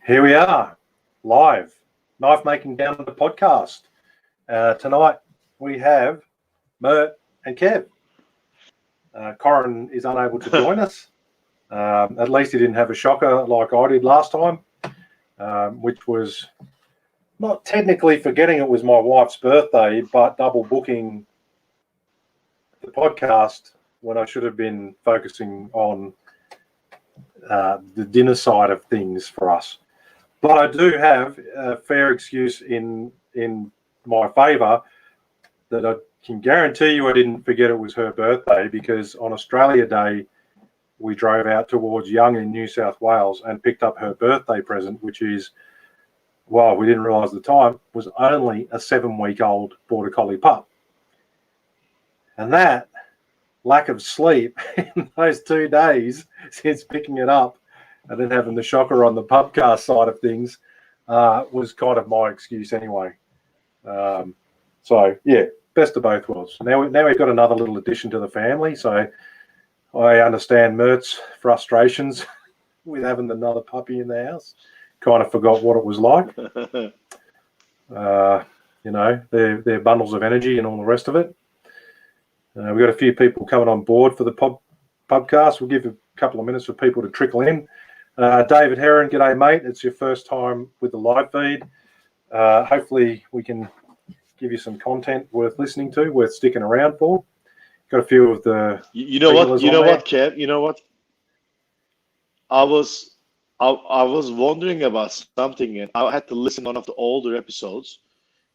Here we are, live, Knife Making Down the podcast. Tonight we have Mert and Kev. Corin is unable to join us. At least he didn't have a shocker like I did last time, which was not technically forgetting it was my wife's birthday, but double booking the podcast when I should have been focusing on the dinner side of things for us. But I do have a fair excuse in my favour that I can guarantee you I didn't forget it was her birthday, because on Australia Day we drove out towards Young in New South Wales and picked up her birthday present, which is, well, we didn't realise at the time, was only a 7-week-old Border Collie pup. And that lack of sleep in those 2 days since picking it up and then having the shocker on the pubcast side of things was kind of my excuse anyway. So, yeah, best of both worlds. Now we've got another little addition to the family, so I understand Mert's frustrations with having another puppy in the house. Kind of forgot what it was like. They're bundles of energy and all the rest of it. We've got a few people coming on board for the podcast. We'll give a couple of minutes for people to trickle in. David Heron, g'day, mate. It's your first time with the live feed. Hopefully we can give you some content worth listening to, worth sticking around for. Got a few of the You know what, Kev? You know what? I was wondering about something, and I had to listen to one of the older episodes.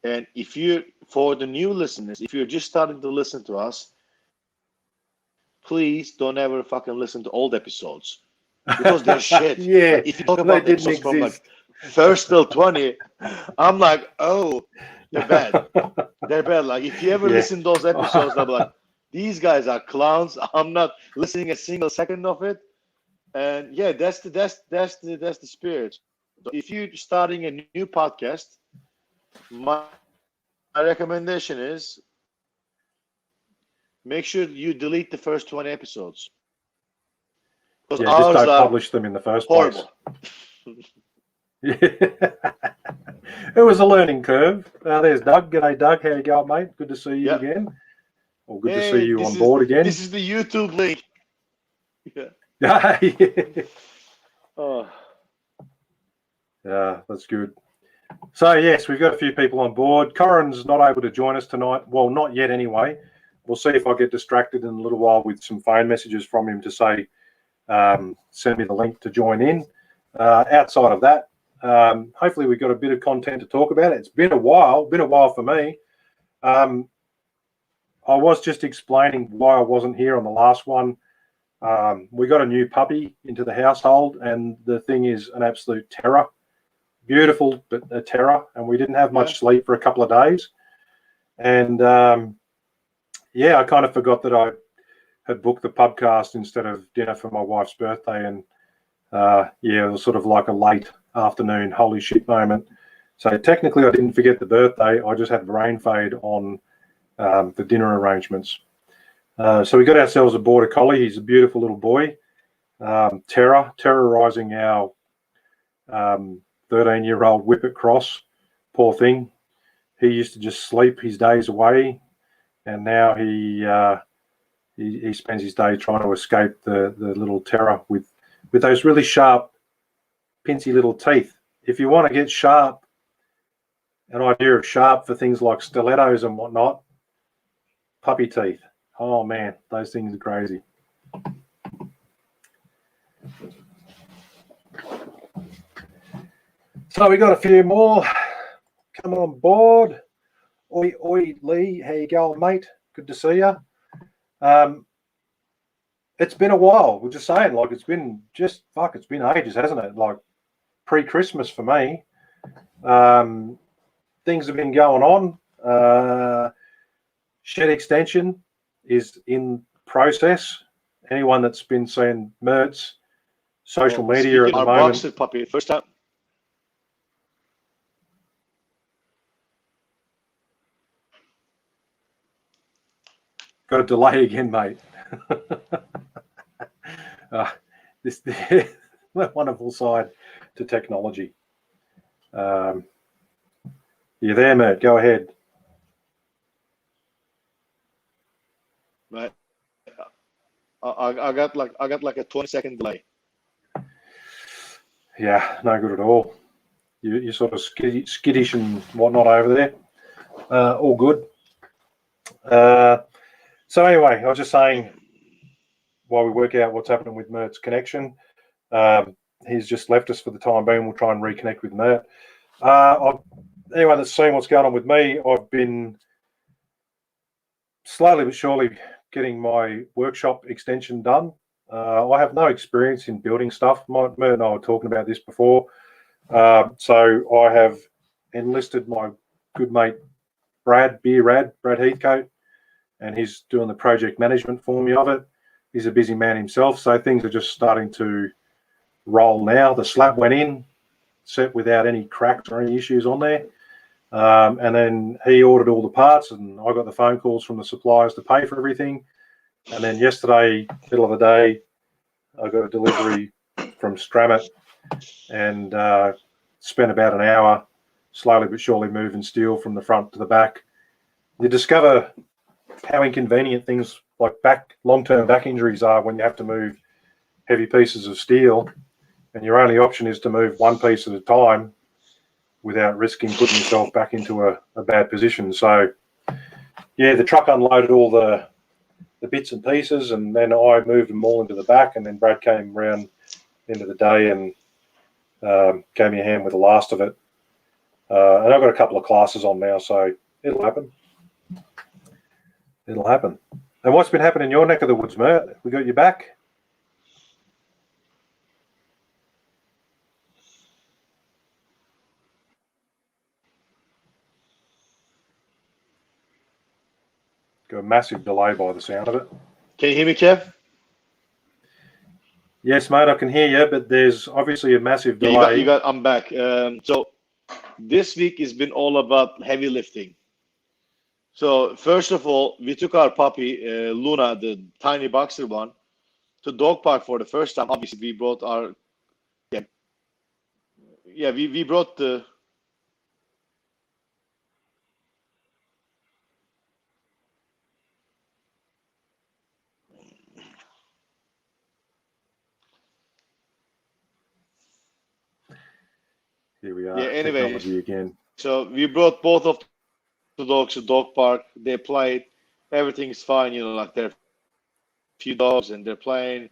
And for the new listeners, if you're just starting to listen to us, please don't ever fucking listen to old episodes, because they're shit. Yeah, like, if you talk about episodes from like first till 20, I'm like, oh, they're bad. They're bad. Like, if you ever listen to those episodes, I'm like, these guys are clowns. I'm not listening a single second of it. And yeah, that's the spirit. So if you're starting a new podcast, my recommendation is make sure you delete the first 20 episodes. Because just don't publish them in the first place. Yeah. It was a learning curve. There's Doug. G'day, Doug. How you going, mate? Good to see you again. Or good to see you on board again. This is the YouTube link. Yeah. Yeah. Oh. Yeah, that's good. So, yes, we've got a few people on board. Corin's not able to join us tonight. Well, not yet anyway. We'll see if I get distracted in a little while with some phone messages from him to say, send me the link to join in. Outside of that, hopefully we've got a bit of content to talk about. It's been a while for me. I was just explaining why I wasn't here on the last one. We got a new puppy into the household, and the thing is an absolute terror. Beautiful, but a terror. And we didn't have much sleep for a couple of days. And, I kind of forgot that I had booked the pubcast instead of dinner for my wife's birthday. And, it was sort of like a late afternoon holy shit moment. So technically I didn't forget the birthday. I just had brain fade on the dinner arrangements. So we got ourselves a Border Collie. He's a beautiful little boy. Terrorizing our 13-year-old Whippet Cross. Poor thing. He used to just sleep his days away, and now he spends his day trying to escape the little terror with those really sharp, pincy little teeth. If you want to get sharp, an idea of sharp for things like stilettos and whatnot, puppy teeth. Oh man, those things are crazy. So we got a few more coming on board. Oi, Lee, how you going, mate? Good to see you. It's been a while. We're just saying, like, it's been ages, hasn't it? Like pre-Christmas for me. Things have been going on. Shed extension is in process. Anyone that's been seeing Mert's social media at the moment. Boxer puppy, first time. Got a delay again, mate. This wonderful side to technology. You there, Mert? Go ahead. Right. I got like a 20-second delay. Yeah, no good at all. You're sort of skittish and whatnot over there. All good. So anyway, I was just saying, while we work out what's happening with Mert's connection, he's just left us for the time being. We'll try and reconnect with Mert. Anyone that's seen what's going on with me, I've been slowly but surely getting my workshop extension done. I have no experience in building stuff. Mert and I were talking about this before. So I have enlisted my good mate Brad Heathcote, and he's doing the project management for me of it. He's a busy man himself, so things are just starting to roll now. The slab went in, set without any cracks or any issues on there. And then he ordered all the parts, and I got the phone calls from the suppliers to pay for everything. And then yesterday, middle of the day, I got a delivery from Stramit and spent about an hour slowly but surely moving steel from the front to the back. You discover how inconvenient things like long-term back injuries are when you have to move heavy pieces of steel, and your only option is to move one piece at a time without risking putting yourself back into a bad position. So, yeah, the truck unloaded all the bits and pieces, and then I moved them all into the back, and then Brad came around end of the day and gave me a hand with the last of it. And I've got a couple of classes on now, so it'll happen. It'll happen. And what's been happening in your neck of the woods, Mert? We got you back? Got a massive delay by the sound of it. Can you hear me, Kev? Yes, mate, I can hear you, but there's obviously a massive delay. You got. I'm back. So this week has been all about heavy lifting. So first of all, we took our puppy Luna, the tiny boxer one, to dog park for the first time. Obviously, we brought our we brought the. Here we are. Yeah. Anyway, technology again. So we brought both of the dogs to dog park. They played. Everything's fine. You know, like there are a few dogs and they're playing.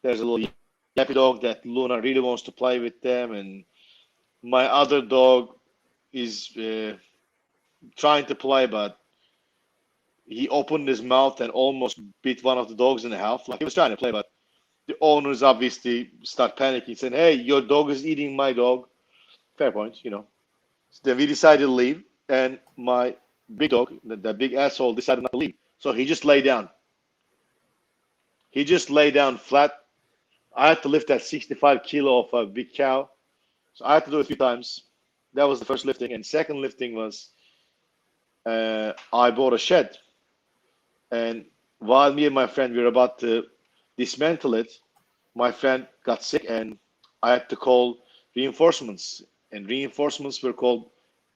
There's a little yappy dog that Luna really wants to play with them, and my other dog is trying to play, but he opened his mouth and almost bit one of the dogs in half. Like he was trying to play, but the owners obviously start panicking, saying, "Hey, your dog is eating my dog." Fair point, you know. So then we decided to leave, and my big dog, that big asshole, decided not to leave. So he just lay down. He just lay down flat. I had to lift that 65 kilo of a big cow. So I had to do it a few times. That was the first lifting. And second lifting was I bought a shed. And while me and my friend were about to dismantle it, my friend got sick and I had to call reinforcements. And reinforcements were called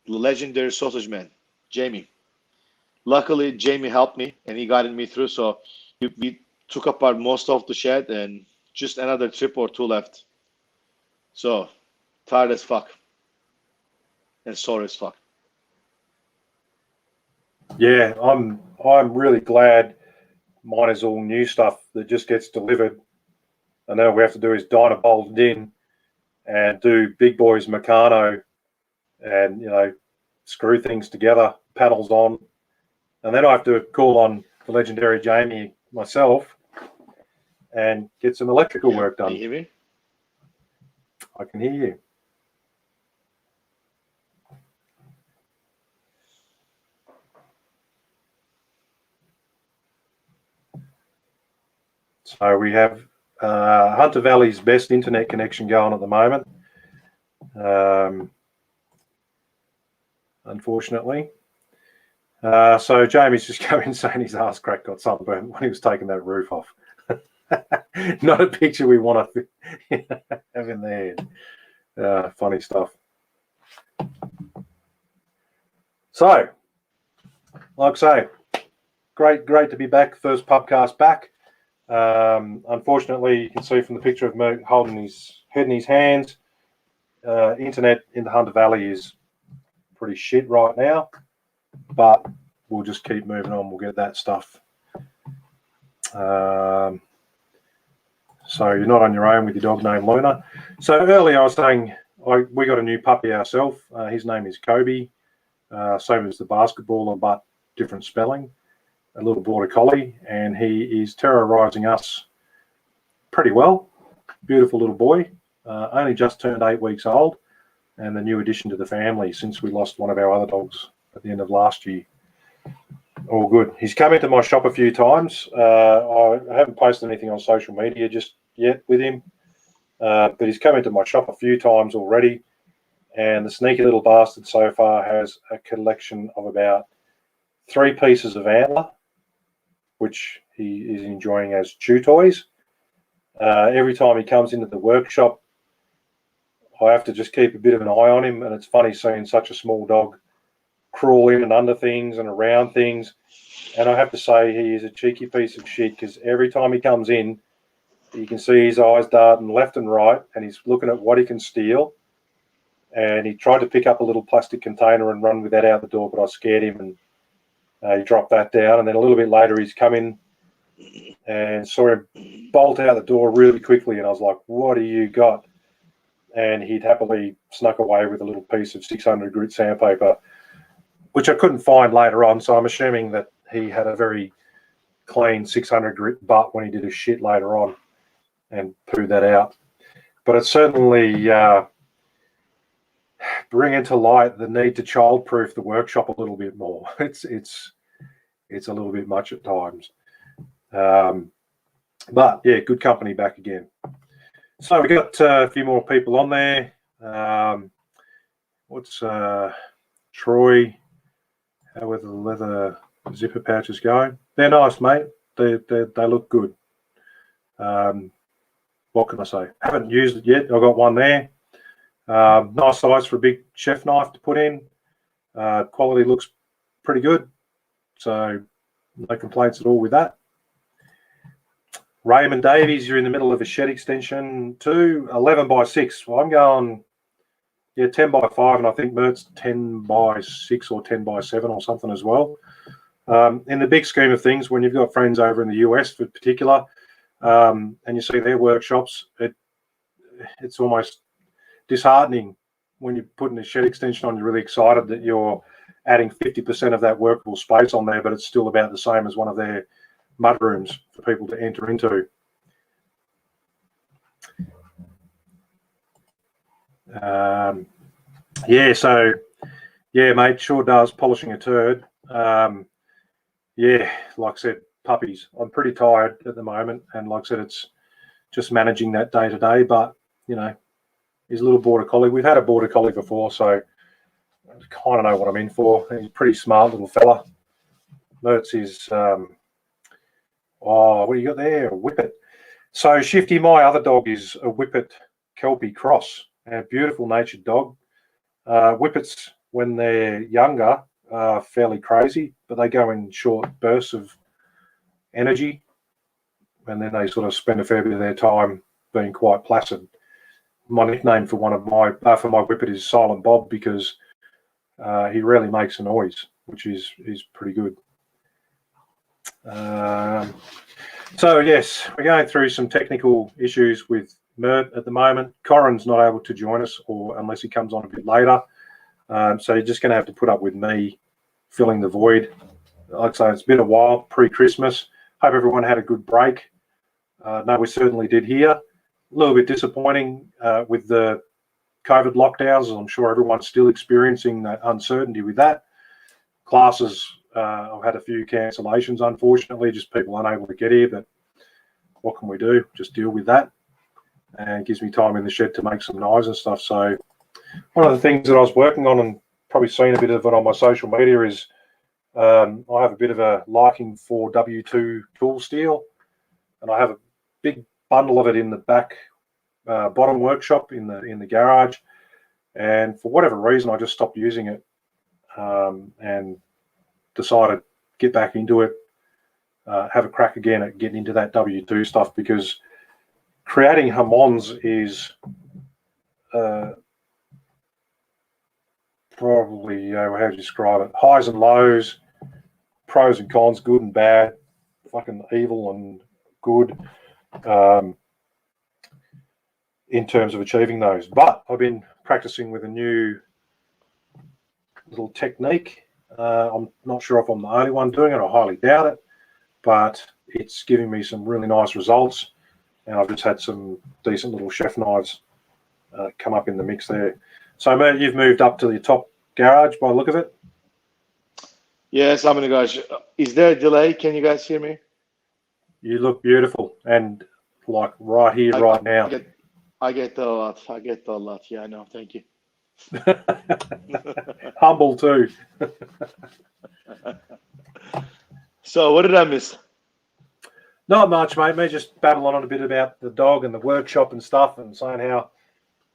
the legendary sausage man, Jamie. Luckily, Jamie helped me and he guided me through. So we took apart most of the shed and just another trip or two left. So tired as fuck and sore as fuck. Yeah, I'm really glad mine is all new stuff that just gets delivered. And then all we have to do is dyno bolt it in and do big boys Meccano and, you know, screw things together, panels on. And then I have to call on the legendary Jamie myself and get some electrical work done. Can you hear me? I can hear you. So we have Hunter Valley's best internet connection going at the moment, unfortunately. So Jamie's just going saying his ass crack got sunburned when he was taking that roof off. Not a picture we want to have in there. Funny stuff. So, like I say, great to be back. First podcast back. Unfortunately, you can see from the picture of Mert holding his head in his hands. Internet in the Hunter Valley is pretty shit right now, but we'll just keep moving on. We'll get that stuff. So you're not on your own with your dog named Luna. So earlier I was saying we got a new puppy ourselves. His name is Kobe. Same as the basketballer, but different spelling. A little border collie, and he is terrorizing us pretty well. Beautiful little boy. Only just turned 8 weeks old, and the new addition to the family since we lost one of our other dogs at the end of last year. All good. He's come into my shop a few times. I haven't posted anything on social media just yet with him, but he's come into my shop a few times already, and the sneaky little bastard so far has a collection of about 3 pieces of antler, which he is enjoying as chew toys. Every time he comes into the workshop, I have to just keep a bit of an eye on him, and it's funny seeing such a small dog crawl in and under things and around things. And I have to say he is a cheeky piece of shit, because every time he comes in, you can see his eyes darting left and right, and he's looking at what he can steal. And he tried to pick up a little plastic container and run with that out the door, but I scared him, and he dropped that down. And then a little bit later, he's come in and saw him bolt out the door really quickly, and I was like, what do you got? And he'd happily snuck away with a little piece of 600 grit sandpaper, which I couldn't find later on, so I'm assuming that he had a very clean 600 grit butt when he did his shit later on and pooed that out. But it's certainly bringing to light the need to childproof the workshop a little bit more. It's a little bit much at times. But yeah, good company back again. So we got a few more people on there. What's Troy? How are the leather zipper pouches going? They're nice, mate. They look good. What can I say? Haven't used it yet. I've got one there. Nice size for a big chef knife to put in. Quality looks pretty good. So no complaints at all with that. Raymond Davies, you're in the middle of a shed extension too, 11 by 6. Well, I'm going, 10 by 5, and I think Mert's 10 by 6 or 10 by 7 or something as well. In the big scheme of things, when you've got friends over in the US in particular, and you see their workshops, it's almost disheartening when you're putting a shed extension on. You're really excited that you're adding 50% of that workable space on there, but it's still about the same as one of their mud rooms for people to enter into. Mate, sure does. Polishing a turd. Like I said, puppies. I'm pretty tired at the moment, and like I said, it's just managing that day to day. But he's a little border collie. We've had a border collie before, so I kind of know what I'm in for. He's a pretty smart little fella. Mertz is what do you got there? A Whippet. So Shifty, my other dog, is a Whippet Kelpie cross. A beautiful natured dog. Whippets, when they're younger, are fairly crazy, but they go in short bursts of energy, and then they sort of spend a fair bit of their time being quite placid. My nickname for for my Whippet is Silent Bob, because he rarely makes a noise, which is pretty good. So yes, we're going through some technical issues with Mert at the moment. Corin's not able to join us, or unless he comes on a bit later. So you're just going to have to put up with me filling the void. Like I say, it's been a while, pre-Christmas. Hope everyone had a good break. No, we certainly did here. A little bit disappointing with the COVID lockdowns, as I'm sure everyone's still experiencing that uncertainty with that. Classes, I've had a few cancellations, unfortunately, just people unable to get here, but what can we do? Just deal with that. And it gives me time in the shed to make some knives and stuff. So one of the things that I was working on, and probably seen a bit of it on my social media, is I have a bit of a liking for W2 tool steel, and I have a big bundle of it in the back bottom workshop in the garage. And for whatever reason, I just stopped using it and decided to get back into it, have a crack again at getting into that W2 stuff, because creating hamons is probably, how do you describe it? Highs and lows, pros and cons, good and bad, fucking evil and good, in terms of achieving those. But I've been practicing with a new little technique. I'm not sure if I'm the only one doing it. I highly doubt it, but it's giving me some really nice results. And I've just had some decent little chef knives come up in the mix there. So, Mert, you've moved up to the top garage by the look of it. Yes, I'm in the garage. Is there a delay? Can you guys hear me? You look beautiful, and like right here, right now. I get that a lot. I get that a lot. Yeah, I know. Thank you. Humble too. So, what did I miss? Not much, mate. Me just babbling on a bit about the dog and the workshop and stuff, and saying how,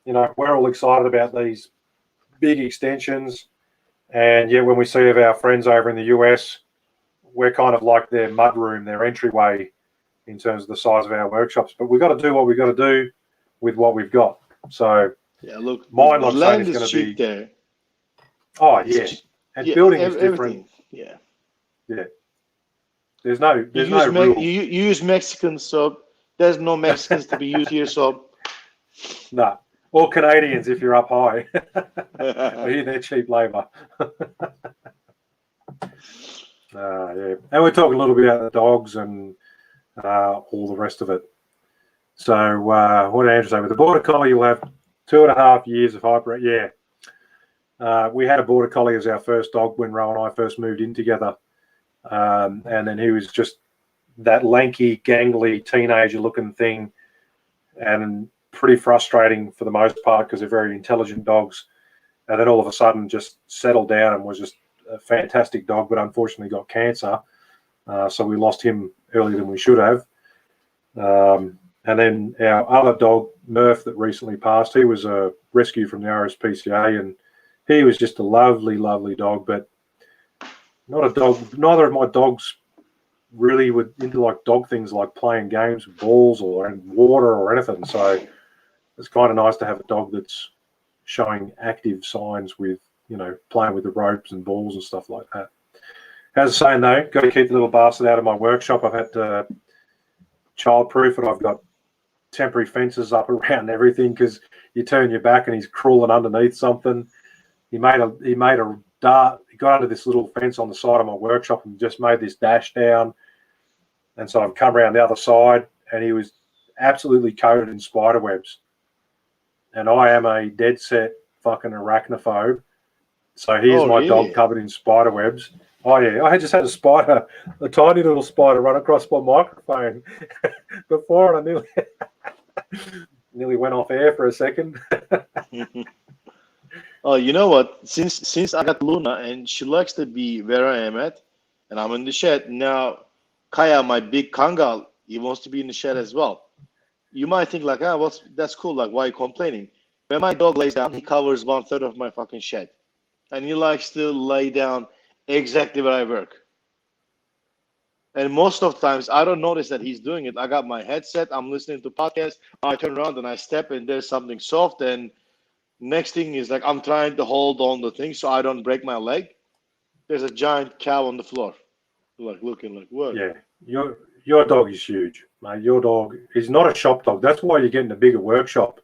we're all excited about these big extensions. And yet when we see of our friends over in the US, we're kind of like their mudroom, their entryway in terms of the size of our workshops. But we've got to do what we've got to do with what we've got. So yeah, look, mine, the land is cheap there. Oh yeah, and building is different. Yeah. There's no you use Mexicans, so there's no Mexicans to be used here. So no, or Canadians if you're up high. They're cheap labour. Yeah, and we're talking a little bit about the dogs and all the rest of it. So what did Andrew say? With the Border Collie, you'll have 2.5 years of hyper. Yeah, we had a Border Collie as our first dog when Ro and I first moved in together. And then he was just that lanky, gangly, teenager-looking thing, and pretty frustrating for the most part because they're very intelligent dogs. And then all of a sudden just settled down and was just a fantastic dog, but unfortunately got cancer. So we lost him earlier than we should have. And then our other dog, Mert, that recently passed, he was a rescue from the RSPCA, and he was just a lovely, lovely dog, but not a dog. Neither of my dogs really were into like dog things like playing games with balls or water or anything. So it's kind of nice to have a dog that's showing active signs with, playing with the ropes and balls and stuff like that. As I say, though, got to keep the little bastard out of my workshop. I've had to childproof it. I've got temporary fences up around everything because you turn your back and he's crawling underneath something. He made a dart. He got under this little fence on the side of my workshop and just made this dash down. And so I've come around the other side, and he was absolutely coated in spider webs. And I am a dead set fucking arachnophobe. So here's my dog covered in spider webs. Oh yeah, I just had a tiny little spider run across my microphone before, and I nearly went off air for a second. Oh, you know what? Since I got Luna and she likes to be where I am at, and I'm in the shed now. Kaya, my big Kangal, he wants to be in the shed as well. You might think like, that's cool. Like, why are you complaining? When my dog lays down, he covers 1/3 of my fucking shed, and he likes to lay down exactly where I work. And most of the times, I don't notice that he's doing it. I got my headset. I'm listening to podcasts. I turn around and I step, and there's something soft. And next thing is like I'm trying to hold on the thing so I don't break my leg. There's a giant cow on the floor, like looking like what? Yeah, your dog is huge, mate. Your dog is not a shop dog. That's why you're getting a bigger workshop.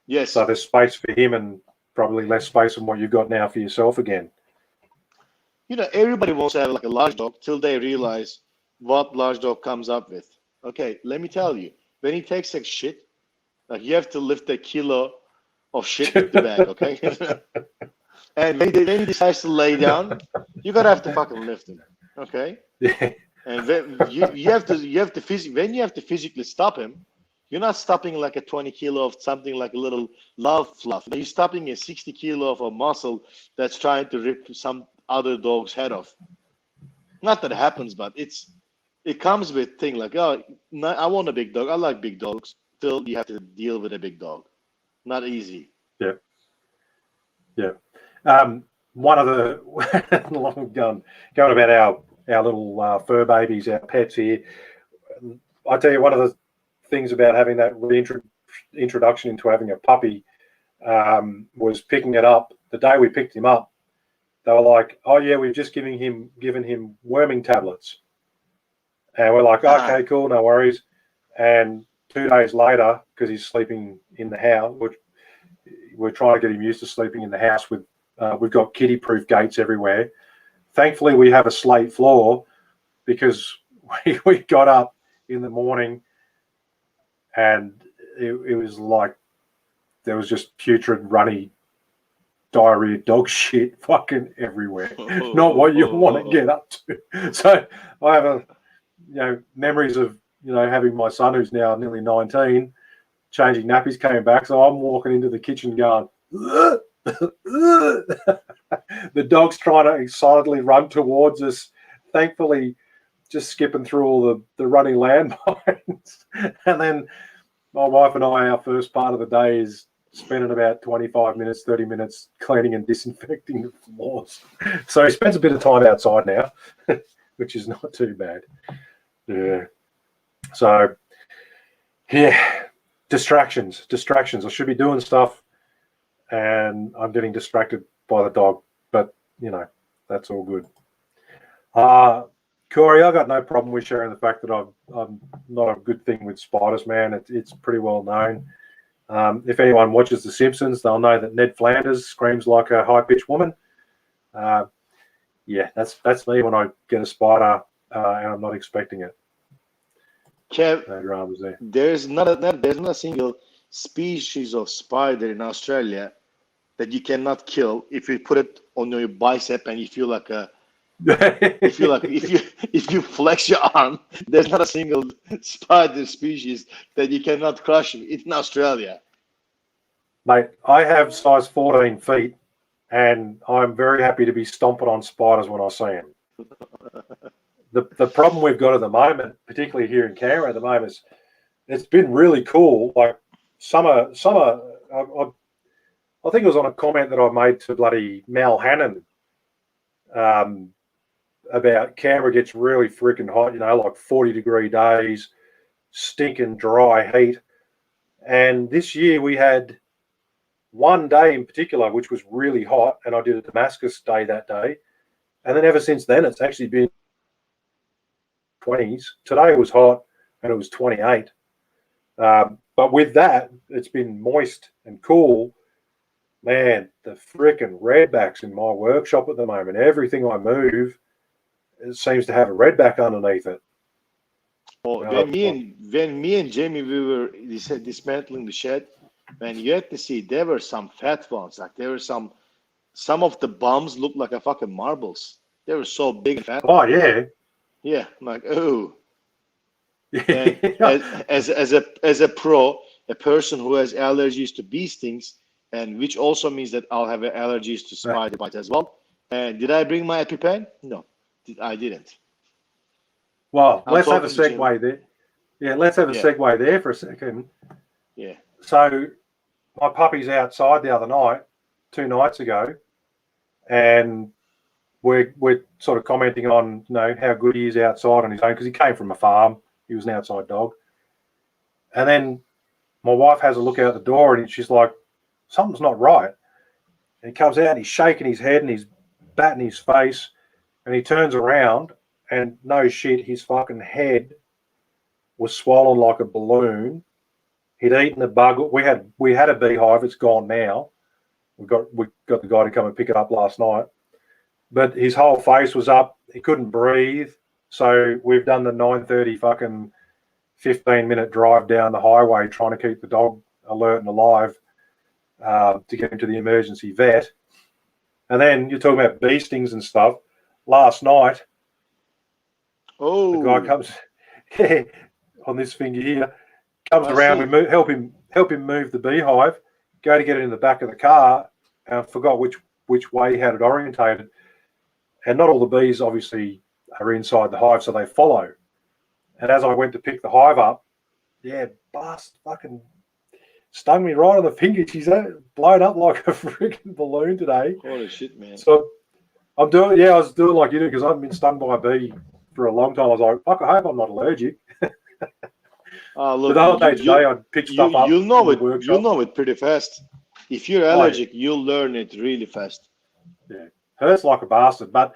Yes. So there's space for him and probably less space than what you've got now for yourself again. Everybody wants to have like a large dog till they realize what large dog comes up with. Okay, let me tell you, when he takes a shit, like you have to lift a kilo of shit with the bag, okay? And when he decides to lay down, you're gonna have to fucking lift him, okay? Yeah. And then you have to physically stop him. You're not stopping like a 20 kilo of something like a little love fluff. You're stopping a 60 kilo of a muscle that's trying to rip some other dog's head off. Not that it happens, but it comes with thing like, I want a big dog. I like big dogs. Still, you have to deal with a big dog. Not easy. Yeah. Yeah. One of the going about our little fur babies, our pets here. I tell you, one of the things about having that introduction into having a puppy was picking it up. The day we picked him up, they were like, "Oh yeah, we've just given him worming tablets," and we're like, "Okay, cool, no worries." And 2 days later, because he's sleeping in the house, we're trying to get him used to sleeping in the house with. We've got kiddie-proof gates everywhere. Thankfully, we have a slate floor because we got up in the morning and it was like there was just putrid, runny, diarrhea, dog shit fucking everywhere. Not what you want to get up to. So I have memories of having my son who's now nearly 19 changing nappies, came back. So I'm walking into the kitchen going. The dog's trying to excitedly run towards us. Thankfully, just skipping through all the running landmines. And then my wife and I, our first part of the day is spending about 25 minutes, 30 minutes cleaning and disinfecting the floors. So he spends a bit of time outside now, which is not too bad. Yeah. So, yeah, distractions. I should be doing stuff and I'm getting distracted by the dog, but that's all good. Corey, I got no problem with sharing the fact that I'm not a good thing with spiders, man. It's pretty well known. If anyone watches The Simpsons, they'll know that Ned Flanders screams like a high-pitched woman. Yeah, that's me when I get a spider and I'm not expecting it. Kev, no dramas there. There's not a single species of spider in Australia that you cannot kill if you put it on your bicep and you feel like if you flex your arm. There's not a single spider species that you cannot crush in Australia. Mate, I have size 14 feet, and I'm very happy to be stomping on spiders when I see them. The problem we've got at the moment, particularly here in Canberra at the moment, is it's been really cool. Like summer. I think it was on a comment that I made to bloody Mal Hannon about Canberra gets really freaking hot. Like 40-degree days, stinking dry heat, and this year we had one day in particular which was really hot, and I did a Damascus day that day, and then ever since then it's actually been 20s. Today was hot and it was 28, but with that it's been moist and cool. Man, the freaking redbacks in my workshop at the moment, everything I move, it seems to have a redback underneath it. Oh, when me and Jamie we were dismantling the shed, man, you had to see there were some fat ones. Like there were some of the bums looked like a fucking marbles. They were so big and fat. Oh yeah. Yeah, I'm like, oh. And as a pro, a person who has allergies to bee stings, and which also means that I'll have allergies to spider bites as well. And did I bring my EpiPen? No, I didn't. Well, let's have a segue there. Yeah, let's have a segue there for a second. Yeah. So my puppy's outside the other night, 2 nights ago, and we're sort of commenting on how good he is outside on his own because he came from a farm. He was an outside dog. And then my wife has a look out the door and she's like, something's not right. And he comes out and he's shaking his head and he's batting his face, and he turns around and no shit, his fucking head was swollen like a balloon. He'd eaten a bug. We had a beehive. It's gone now. We got the guy to come and pick it up last night. But his whole face was up. He couldn't breathe. So we've done the 9:30 fucking 15-minute drive down the highway trying to keep the dog alert and alive to get him to the emergency vet. And then you're talking about bee stings and stuff. Last night, the guy comes on this finger here, comes around. We help him move the beehive. Go to get it in the back of the car, and I forgot which way he had it orientated. And not all the bees obviously are inside the hive, so they follow. And as I went to pick the hive up, fucking stung me right on the finger. She's blown up like a freaking balloon today. Holy shit, man. So I was doing like you do because I haven't been stung by a bee for a long time. I was like, fuck, I hope I'm not allergic. Look, the whole day today I picked stuff up you'll know in the it. workshop. You'll know it pretty fast. If you're allergic, you'll learn it really fast. Yeah, hurts like a bastard. But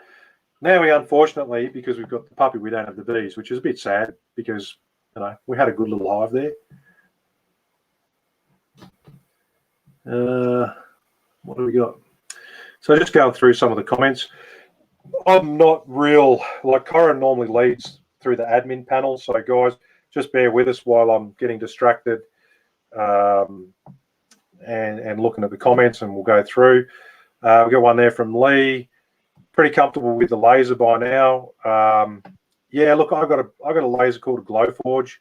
now we unfortunately, because we've got the puppy, we don't have the bees, which is a bit sad because we had a good little hive there. What do we got? So just going through some of the comments. I'm not real, like Corin normally leads through the admin panel. So guys, just bear with us while I'm getting distracted and looking at the comments, and we'll go through. We've got one there from Lee. Pretty comfortable with the laser by now. Yeah, look, I got a laser called a Glowforge.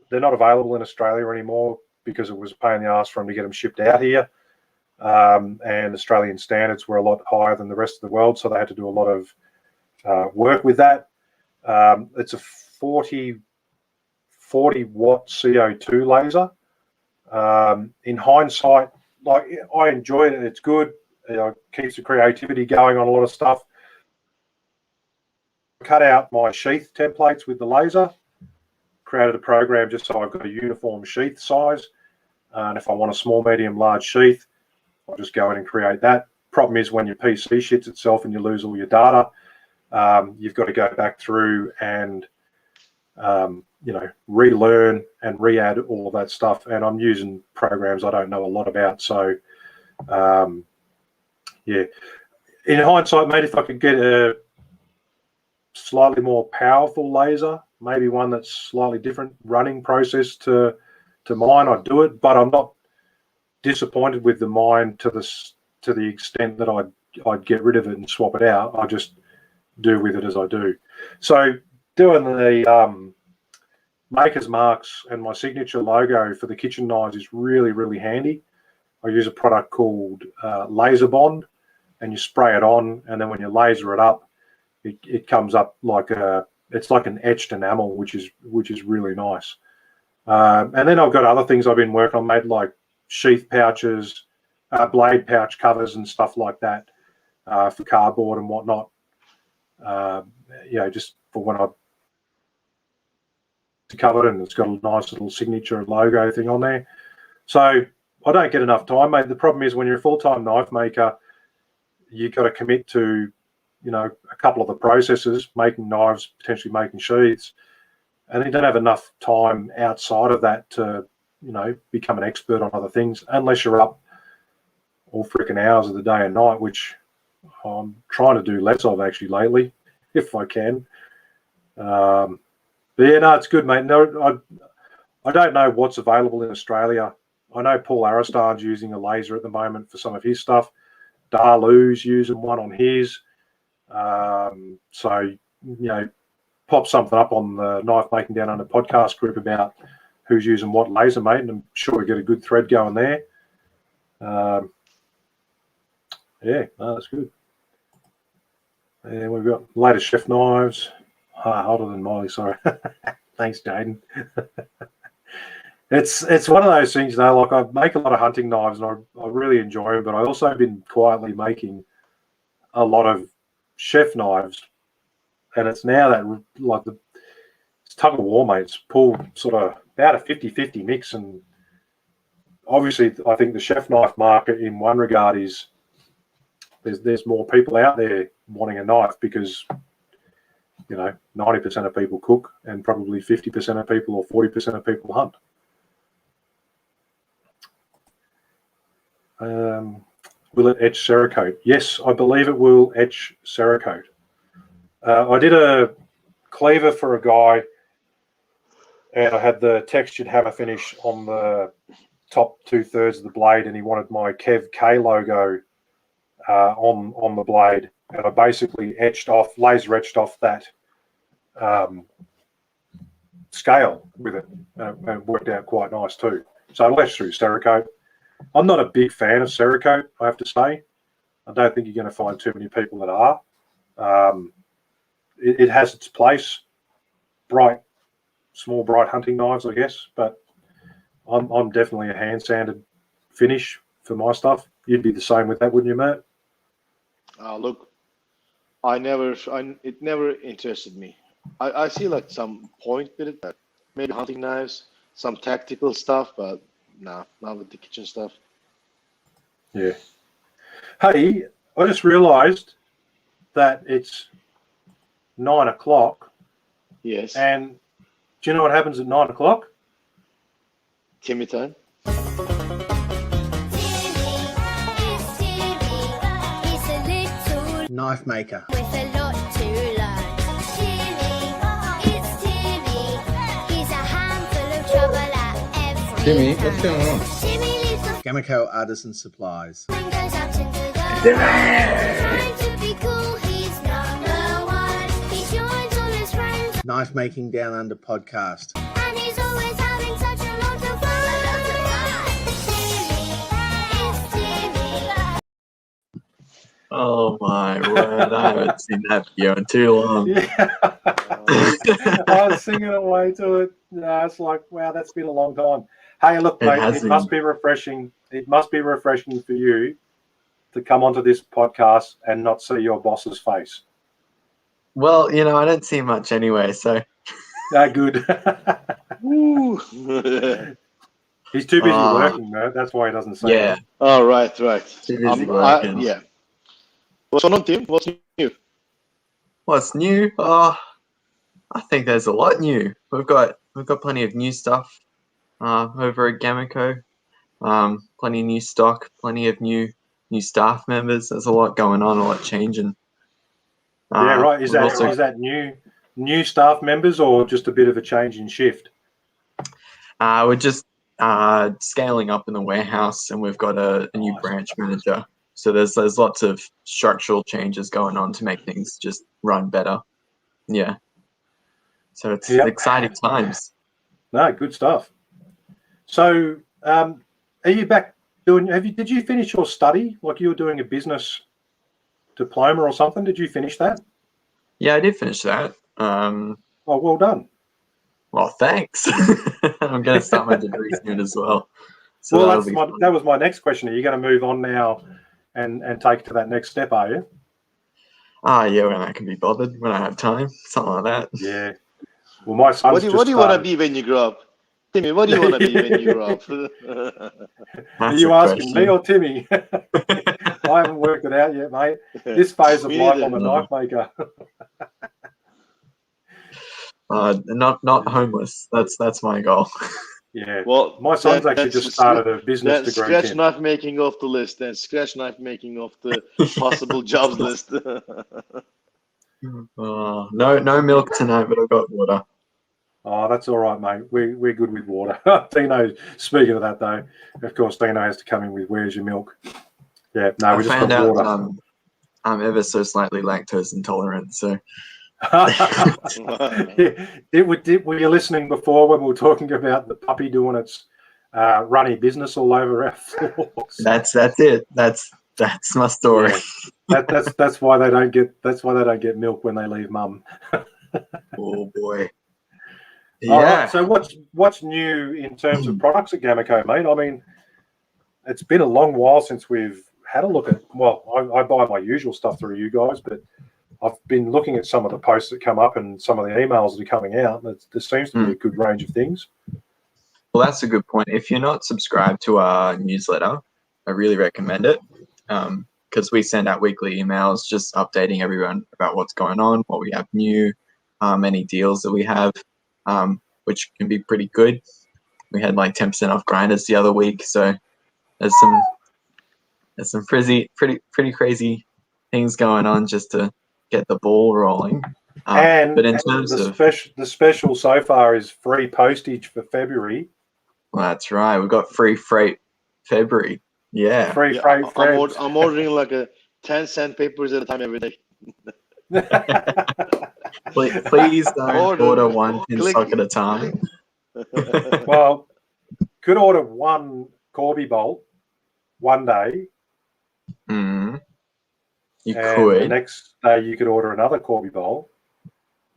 They're not available in Australia anymore because it was a pain in the ass for them to get them shipped out here. And Australian standards were a lot higher than the rest of the world, so they had to do a lot of work with that. It's a 40 watt CO2 laser. In hindsight, like I enjoy it. It's good. Keeps the creativity going on a lot of stuff. Cut out my sheath templates with the laser. Created a program just so I've got a uniform sheath size. And if I want a small, medium, large sheath, I'll just go in and create that. Problem is when your PC shits itself and you lose all your data, you've got to go back through and relearn and re-add all of that stuff. And I'm using programs I don't know a lot about. So, yeah. In hindsight, mate, if I could get a slightly more powerful laser, maybe one that's slightly different running process to mine, I'd do it. But I'm not disappointed with the mine to the extent that I'd get rid of it and swap it out. I just do with it as I do. So doing the maker's marks and my signature logo for the kitchen knives is really, really handy. I use a product called Laser Bond, and you spray it on, and then when you laser it up, it comes up like it's like an etched enamel, which is really nice. And then I've got other things I've been working on, made like sheath pouches, blade pouch covers, and stuff like that for cardboard and whatnot. Just for when I cover it, and it's got a nice little signature logo thing on there. So I don't get enough time, mate. The problem is when you're a full-time knife maker, you've got to commit to, a couple of the processes, making knives, potentially making sheaths, and you don't have enough time outside of that to, become an expert on other things, unless you're up all freaking hours of the day and night, which I'm trying to do less of actually lately, if I can. But yeah, no, it's good, mate. No, I don't know what's available in Australia. I know Paul Aristan's using a laser at the moment for some of his stuff. Darlu's using one on his. So, pop something up on the Knife Making Down Under podcast group about who's using what laser, mate, and I'm sure we get a good thread going there. Yeah, no, that's good. And we've got latest chef knives. Hotter than Molly, sorry. Thanks, Jaden. It's one of those things, like I make a lot of hunting knives and I really enjoy them, but I also have been quietly making a lot of chef knives, and it's now that like it's tug of war, mate. It's pulled sort of about a 50-50 mix, and obviously I think the chef knife market in one regard is there's more people out there wanting a knife because 90% of people cook and probably 50% of people or 40% of people hunt. Will it etch Cerakote? Yes, I believe it will etch Cerakote. I did a cleaver for a guy, and I had the textured hammer finish on the top 2/3 of the blade, and he wanted my Kev K logo on the blade, and I basically laser etched off that scale with it, and it worked out quite nice too. So I etched through Cerakote. I'm not a big fan of Cerakote, I have to say. I don't think you're going to find too many people that are. It has its place. Small bright hunting knives, I guess, but I'm definitely a hand sanded finish for my stuff. You'd be the same with that, wouldn't you, Mert? Look, it never interested me. I see like some point with it, that maybe hunting knives, some tactical stuff, but nah, not with the kitchen stuff. Yeah. Hey, I just realised that it's 9 o'clock, Yes, and do you know what happens at 9 o'clock? Timmy time. Knife maker. With a lot to learn. It's Timmy. He's a handful of trouble at every Timmy, turn. what's going on? Timmy leaves the Gamaco Artisan Supplies. and goes out into the trying to be cool, he's number one. He joins all his friends Knife Making Down Under podcast. and he's always having such a lot of fun. Timmy, it's Timmy. Oh my word, I haven't seen that video in too long. Yeah. I was singing away to it. No, it's like, wow, that's been a long time. Hey, look, mate, it must be refreshing. It must be refreshing for you to come onto this podcast and not see your boss's face. Well, you know, I don't see much anyway, so No, good. Woo. He's too busy working, though. That's why he doesn't see yeah. it. Oh, right. Too busy working. Yeah. What's going on, Tim? What's new? What's new? Oh, I think there's a lot new. We've got plenty of new stuff over at Gamico. Plenty of new stock, plenty of new staff members. There's a lot going on, a lot changing. Yeah, right. Is we've that also- is that new staff members or just a bit of a change in shift? We're just scaling up in the warehouse, and we've got a new branch manager. So there's lots of structural changes going on to make things just run better. Yeah. So it's exciting times. No, good stuff. So, are you back doing? Did you finish your study? Like you were doing a business diploma or something? Did you finish that? Yeah, I did finish that. Oh, well done. Well, thanks. I'm going to start my degree soon as well. So Well, that'll be fun. that was my next question. Are you going to move on now and take to that next step? Are you? Yeah, when I can be bothered, when I have time, something like that. Yeah. Well, my son's What do you want to be when you grow up? Timmy, what do you want to be when you grow up? Are That's you a asking me question. or Timmy? I haven't worked it out yet, mate. This phase of Me life, neither. I'm a knife maker. Not homeless. That's my goal. Yeah. Well, My son's actually just started a business degree. Scratch Tim. knife making off the list. Then scratch knife making off the possible jobs list. No milk tonight, but I've got water. Oh, that's all right, mate. We're good with water. Dino, speaking of that, though, of course, Dino has to come in with where's your milk? Yeah, no, I we just found got out water. I'm ever so slightly lactose intolerant, so Were you listening before when we were talking about the puppy doing its runny business all over our floors? that's it. That's my story. Yeah. That's why they don't get milk when they leave mum. Oh boy. All Yeah. right, so what's new in terms of products at Gamico, mate? I mean, it's been a long while since we've had a look at. Well, I buy my usual stuff through you guys, but I've been looking at some of the posts that come up and some of the emails that are coming out. There seems to be a good range of things. Well, that's a good point. If you're not subscribed to our newsletter, I really recommend it because we send out weekly emails just updating everyone about what's going on, what we have new, any deals that we have, which can be pretty good. We had like 10% off grinders the other week, so there's some pretty crazy things going on just to get the ball rolling. But in terms of the special so far is free postage for February. well, that's right. We've got free freight February. Yeah. Free freight. I'm ordering like a 10-cent papers at a time every day. Please don't order one pin stock at a time. Well, could order one Corby bolt one day. You and could. the next day you could order another Corby bolt.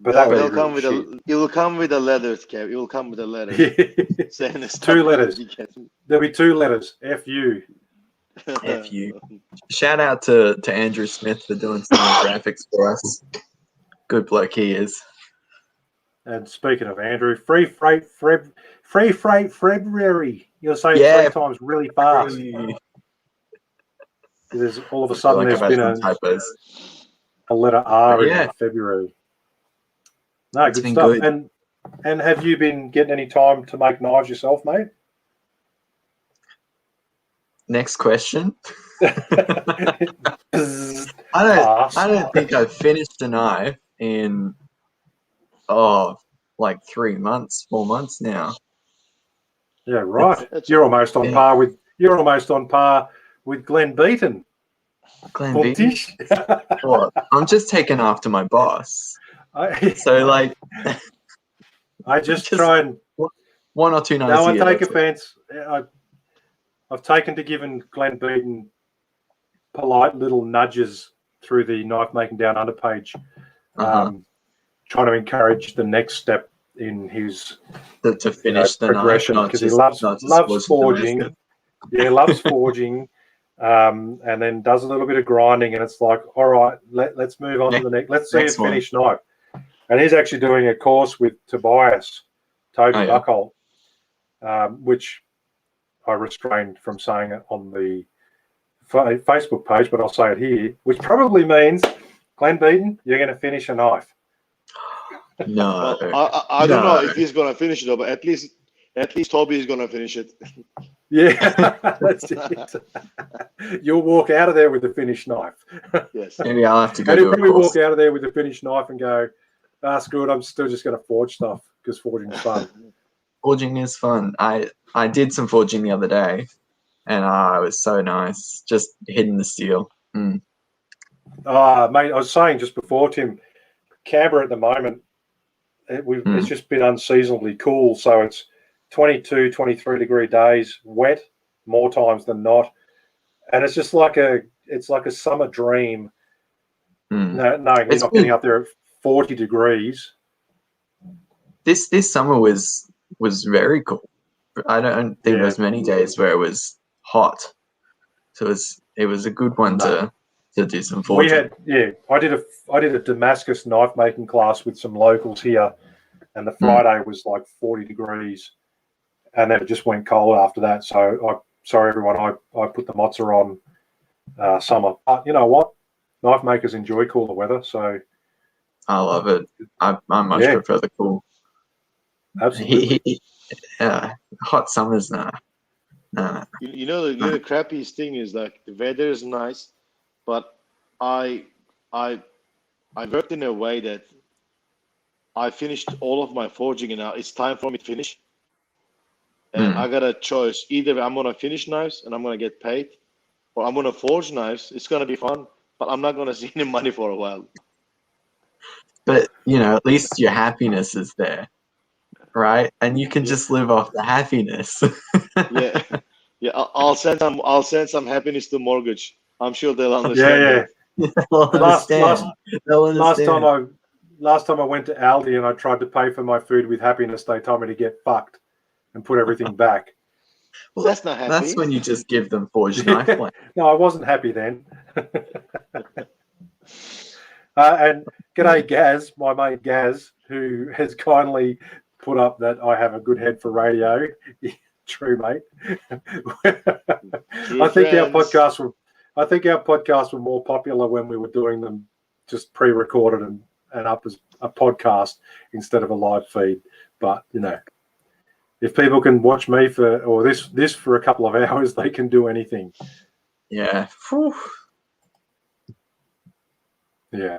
But No, that it'll would come be with really it will come with the letters, Kev. It will come with the letters. shit. Saying the stuff Two that letters. you get. There'll be 2 letters. FU. F you. Shout out to Andrew Smith for doing some of the graphics for us. Good bloke he is. And speaking of Andrew, free freight February. You'll say it Yeah. 3 times really fast. There's all of a sudden Like there's I've been had some typos. a letter R But yeah. in February. No, It's good been stuff. good. And have you been getting any time to make knives yourself, mate? Next question. Pass. I don't think I've finished a knife in like 3 months, 4 months now. Yeah, right. That's You're okay. almost on par with Glenn Beaton. Glenn Beaton. Pontish. What? I'm just taking after my boss. So like I just Just- try and 1 or 2 knives no, a I year. take that's it. offence. I've taken to giving Glenn Beaton polite little nudges through the knife making down under page, trying to encourage the next step in his To finish the progression, knife, because he loves forging. Yeah, he loves forging, and then does a little bit of grinding, and it's like, all right, let's move on to the next. Let's see a next one. finished knife. And he's actually doing a course with Tobias Toby Oh, yeah. Buckholt, which I restrained from saying it on the Facebook page, but I'll say it here, which probably means, Glenn Beaton, you're going to finish a knife. No. Well, I don't know No. if he's gonna finish it, though, but at least Toby is gonna finish it. Yeah, that's it. You'll walk out of there with a finished knife. Yes. Maybe I'll have to go And to he'll a probably course. walk out of there with a finished knife and go, that's good, I'm still just going to forge stuff because forging's fun. Forging is fun. I did some forging the other day, and it was so nice. Just hitting the steel. Mate, I was saying just before, Tim, Canberra at the moment, it's just been unseasonably cool. So it's 22, 23 degree days, wet more times than not. And it's just like a summer dream. Knowing you're It's not getting up there at 40 degrees. This summer was very cool. I don't think there was many days where it was hot. So it was a good one to do some forging. I did a Damascus knife making class with some locals here, and the Friday was like 40 degrees, and then it just went cold after that. So sorry everyone, I put the mozza on summer. But you know what? Knife makers enjoy cooler weather, so I love it. I much prefer the cool. Absolutely. Hot summers, nah. You know the crappiest thing is like the weather is nice, but I worked in a way that I finished all of my forging and now it's time for me to finish. And I got a choice. Either I'm gonna finish knives and I'm gonna get paid, or I'm gonna forge knives. It's gonna be fun, but I'm not gonna see any money for a while. But at least your happiness is there, right? And you can just live off the happiness. Yeah. I'll send some happiness to mortgage. I'm sure they'll understand. They'll understand. Last time I went to Aldi and I tried to pay for my food with happiness, they told me to get fucked and put everything back. Well, that's not happy. That's when you just give them forged knife blade. No, I wasn't happy then. And g'day Gaz, my mate Gaz, who has kindly put up that I have a good head for radio. True, mate. I think our podcasts were more popular when we were doing them just pre-recorded and up as a podcast instead of a live feed. But if people can watch me for this for a couple of hours, they can do anything. Yeah. Yeah.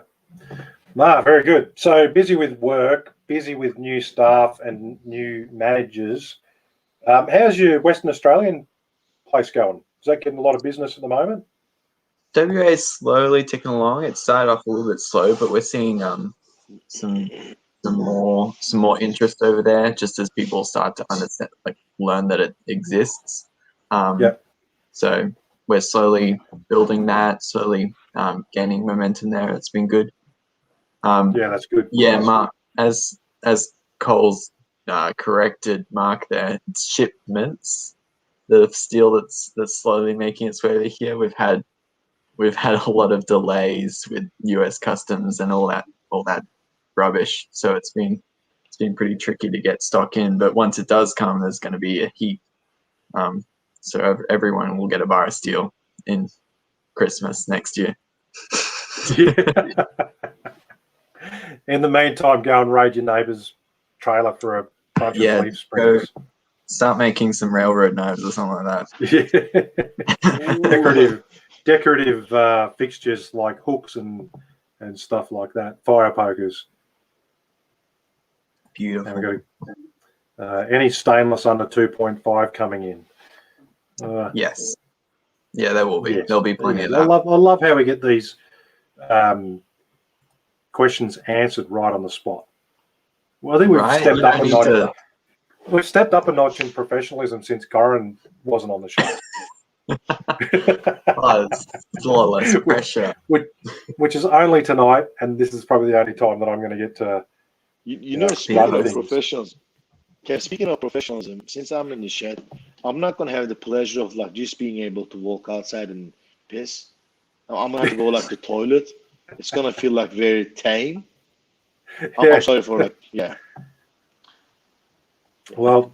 Very good. So busy with work, busy with new staff and new managers. How's your Western Australian place going? Is that getting a lot of business at the moment? WA is slowly ticking along. It started off a little bit slow, but we're seeing some more interest over there, just as people start to understand, learn that it exists. So we're slowly building that, slowly gaining momentum there. It's been good. Yeah, that's good. Yeah, That's Mark, as Cole's corrected Mark there, it's shipments. The steel that's slowly making its way over here. We've had a lot of delays with US customs and all that rubbish. So it's been pretty tricky to get stock in. But once it does come, there's going to be a heap. So everyone will get a bar of steel in Christmas next year. good. In the meantime, go and raid your neighbour's trailer for a bunch Yeah, of leaf springs. Start making some railroad knives or something like that. Yeah. decorative fixtures like hooks and stuff like that. Fire pokers. Beautiful. And we've got any stainless under 2.5 coming in. Yes. Yeah, there will be. Yes. There'll be plenty of I that. love how we get these questions answered right on the spot. Well, I think we've Right, stepped you up don't a need notch. to- We've stepped up a notch in professionalism since Corin wasn't on the show. Oh, it's a lot less pressure. which is only tonight, and this is probably the only time that I'm going to get to. You know, Yeah, speaking other of things. professionals, okay, speaking of professionalism, since I'm in the shed, I'm not gonna have the pleasure of like just being able to walk outside and piss. I'm gonna have to go like the toilet. It's gonna feel like very tame. Yeah. I'm sorry for like, yeah. Well,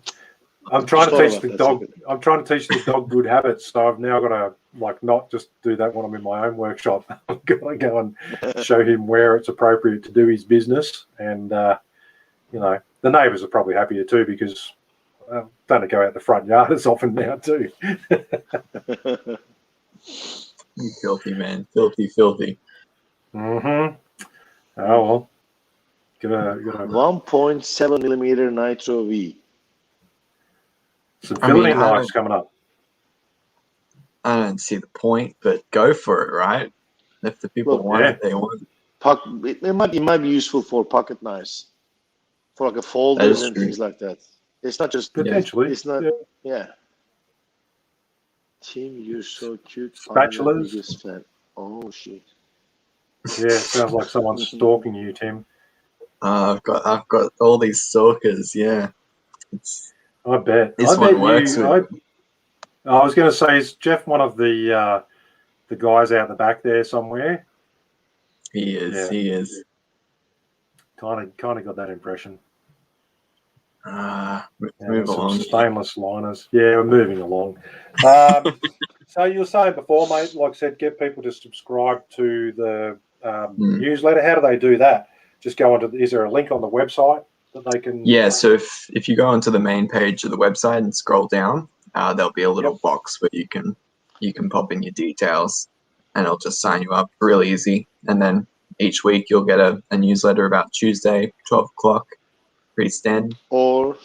I'm trying to Sorry teach about the that, dog. Secret. I'm trying to teach the dog good habits. So I've now got to like not just do that when I'm in my own workshop. I've got to go and show him where it's appropriate to do his business, and you know, the neighbours are probably happier too because I don't go out the front yard as often now too. You filthy man. Filthy. Mm-hmm. Oh well. Got 1.7 millimeter nitro V. some I mean, filleting I knives coming up. I don't see the point, but go for it, right? If the people Look, want yeah. it, they want it. It might be useful for pocket knives, for like a folders and true. things like that. It's not just Potentially. It's not. Yeah. Yeah. Tim, you're so cute. Spatulas? I'm the biggest fan. Oh shit. Yeah, sounds like someone's stalking you, Tim. I've got all these stalkers. Yeah, I bet. This I one bet works you. with- I was going to say, is Jeff one of the guys out the back there somewhere? he is. Yeah. He is. Kind of got that impression. Move Some along. stainless liners. Yeah, we're moving along. So you were saying before, mate, like I said, get people to subscribe to the newsletter. How do they do that? Just go onto. Is there a link on the website that they can? Yeah. So if you go onto the main page of the website and scroll down, there'll be a little box where you can pop in your details, and it'll just sign you up. Real easy. And then each week you'll get a newsletter about Tuesday, 12 o'clock. Pretty standard. Or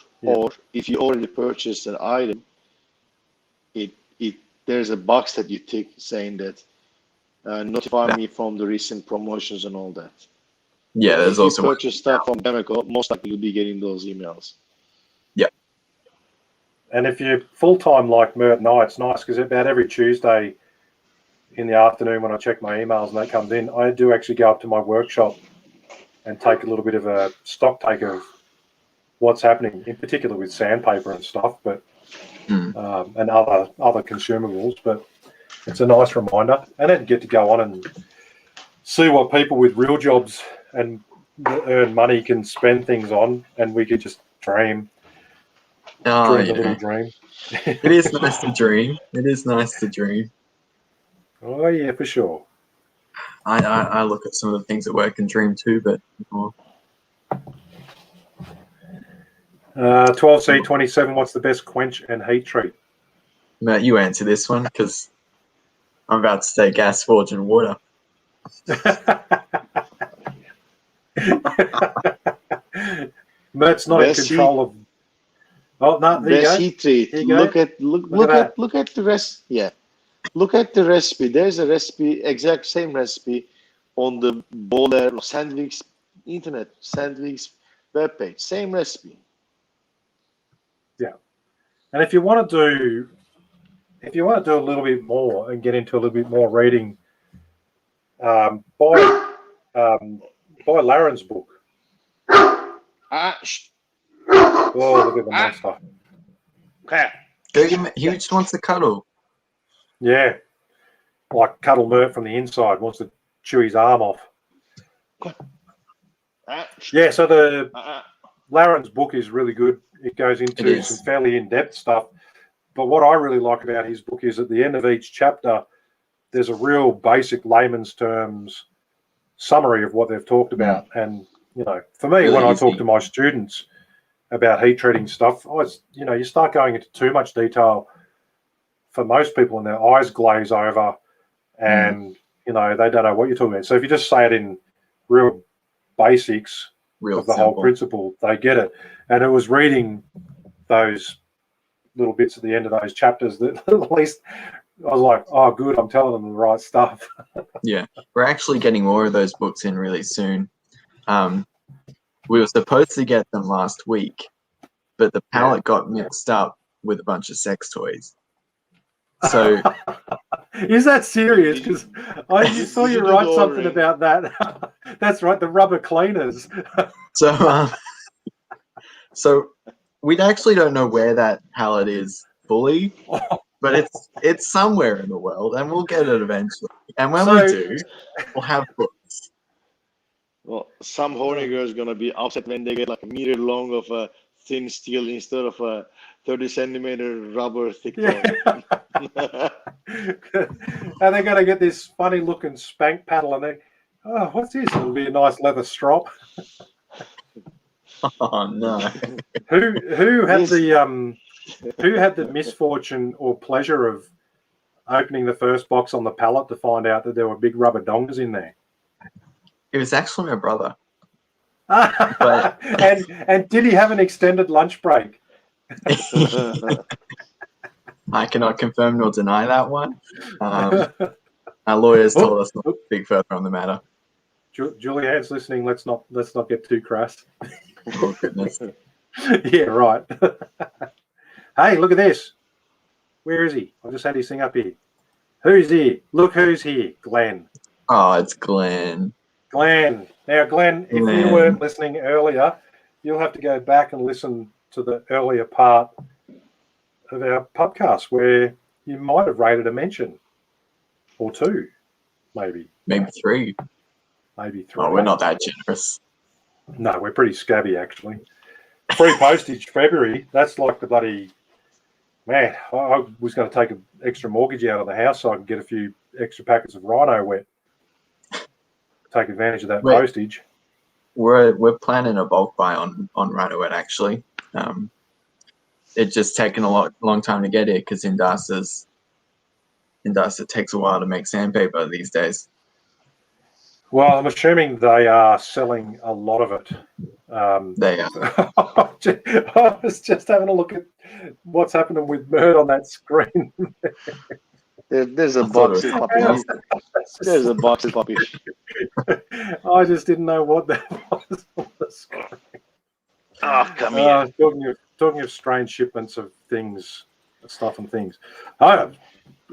if you already purchased an item, there's a box that you tick saying that notify me from the recent promotions and all that. Yeah, there's If you also purchase stuff from Chemical, most likely you'll be getting those emails. And if you're full time like Mert and I, it's nice because about every Tuesday in the afternoon when I check my emails and that comes in, I do actually go up to my workshop and take a little bit of a stock take of what's happening, in particular with sandpaper and stuff, but and other consumables. But it's a nice reminder, and then get to go on and see what people with real jobs and earn money can spend things on, and we could just dream. Oh, Dream a yeah. little dream. It is nice to dream. It is nice to dream. Oh yeah, for sure. I look at some of the things at work and dream too, but 12C27. What's the best quench and heat treat? Matt, you answer this one because I'm about to say gas, forge, and water. Mert's not Best in control of. Oh no! There you Best go. heat treat. There you go. Look at the rest. Yeah, look at the recipe. There's a recipe, exact same recipe, on the Bowler Sandvik's internet, Sandvik's webpage. Same recipe. Yeah, and if you want to do a little bit more and get into a little bit more reading, buy buy Laren's book. Oh, look at the monster. Okay. Go give him, he just wants to cuddle. Yeah, like Cuddle Mert from the inside wants to chew his arm off. Yeah, so the Laren's book is really good. It goes into some fairly in-depth stuff. But what I really like about his book is at the end of each chapter, there's a real basic layman's terms summary of what they've talked about. And, you know, for me, Really when I easy. talk to my students about heat treating stuff, you start going into too much detail for most people and their eyes glaze over and, you know, they don't know what you're talking about. So if you just say it in real basics of the whole principle, they get it. And it was reading those little bits at the end of those chapters that at least I was like, oh, good, I'm telling them the right stuff. Yeah, we're actually getting more of those books in really soon. We were supposed to get them last week, but the palette got mixed up with a bunch of sex toys. So is that serious? Because I saw you write something about that. That's right, the rubber cleaners. So we actually don't know where that palette is fully, but it's somewhere in the world, and we'll get it eventually. And when we do, we'll have books. Well, some horny girl is gonna be upset when they get like a meter long of a thin steel instead of a 30-centimeter rubber thick toy. And they're going to get this funny looking spank paddle and they, oh, what's this? It'll be a nice leather strop. Oh no! Who had the misfortune or pleasure of opening the first box on the pallet to find out that there were big rubber dongers in there? It was actually my brother. And did he have an extended lunch break? I cannot confirm nor deny that one. Our lawyers told us not to speak further on the matter. Julianne's listening. Let's not get too crass. Oh goodness! Yeah, right. Hey, look at this. Where is he? I just had his thing up here. Who's here? Look who's here. Glenn. Oh, it's Glenn. Glenn. Now, Glenn, if you weren't listening earlier, you'll have to go back and listen to the earlier part of our podcast where you might have rated a mention or two, maybe. Maybe three. Maybe three. Oh, we're not that generous. No, we're pretty scabby, actually. Free postage February. That's like the bloody... Man, I was going to take an extra mortgage out of the house so I could get a few extra packets of Rhino wet. Take advantage of that postage. We're planning a bulk buy on Rhino wet, actually. It's just taken a long time to get here because Indasa takes a while to make sandpaper these days. Well, I'm assuming they are selling a lot of it. They are. I was just having a look at what's happening with Mert on that screen. There's a box of puppies. There's a box of puppies. I just didn't know what that was on the screen. Oh, come here. Talking of strange shipments of things, stuff and things. Oh,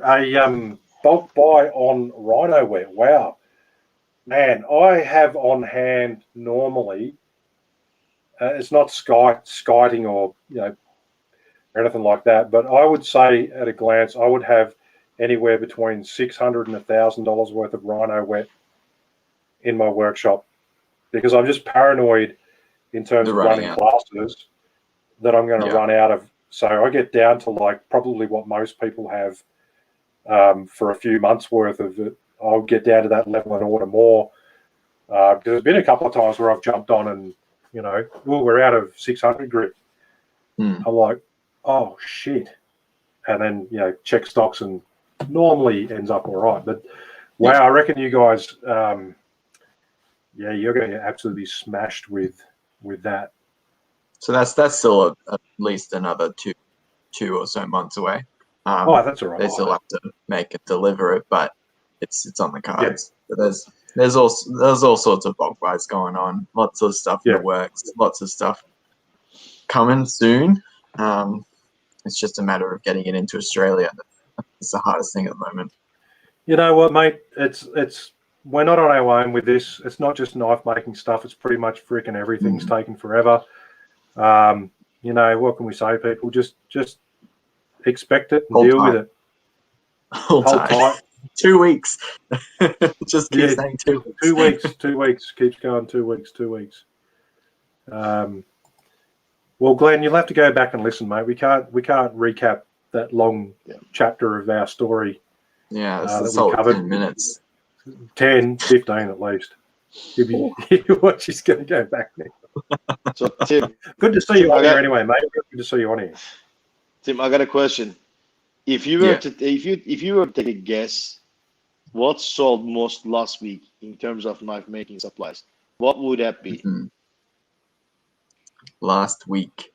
a bulk buy on Rhino wet. Wow. Man, I have on hand normally, it's not skiting or, or anything like that, but I would say at a glance, I would have anywhere between $600 and $1,000 worth of Rhino wet in my workshop because I'm just paranoid in terms of running classes that I'm going to run out of. So I get down to like probably what most people have for a few months worth of it. I'll get down to that level and order more. Because there's been a couple of times where I've jumped on and, we're out of 600 grit. I'm like, oh, shit. And then, check stocks and normally ends up all right. But, wow, I reckon you guys, you're going to get absolutely smashed with that. So that's still at least another two or so months away. That's all right. They still have to make it, deliver it, but it's on the cards. Yeah. But there's all sorts of bulk buys going on. Lots of stuff in the works. Lots of stuff coming soon. It's just a matter of getting it into Australia. It's the hardest thing at the moment. You know what, mate? It's we're not on our own with this. It's not just knife making stuff. It's pretty much freaking everything's taking forever. You know, what can we say, people? Just expect it and Hold deal tight. with it. Hold Hold tight. tight. 2 weeks. Just keep Yeah, saying 2 weeks. 2 weeks. 2 weeks. Keeps going. 2 weeks. 2 weeks. Well, Glenn, you'll have to go back and listen, mate. We can't recap that long chapter of our story. Yeah, it's that a we solid covered. 10 minutes. 10, 15 at least. You'll what she's going to go back now. So Tim, Good to see you on here anyway, mate. Good to see you on here. Tim, I got a question. If you were to if you were to take a guess, what sold most last week in terms of knife making supplies? What would that be? Last week.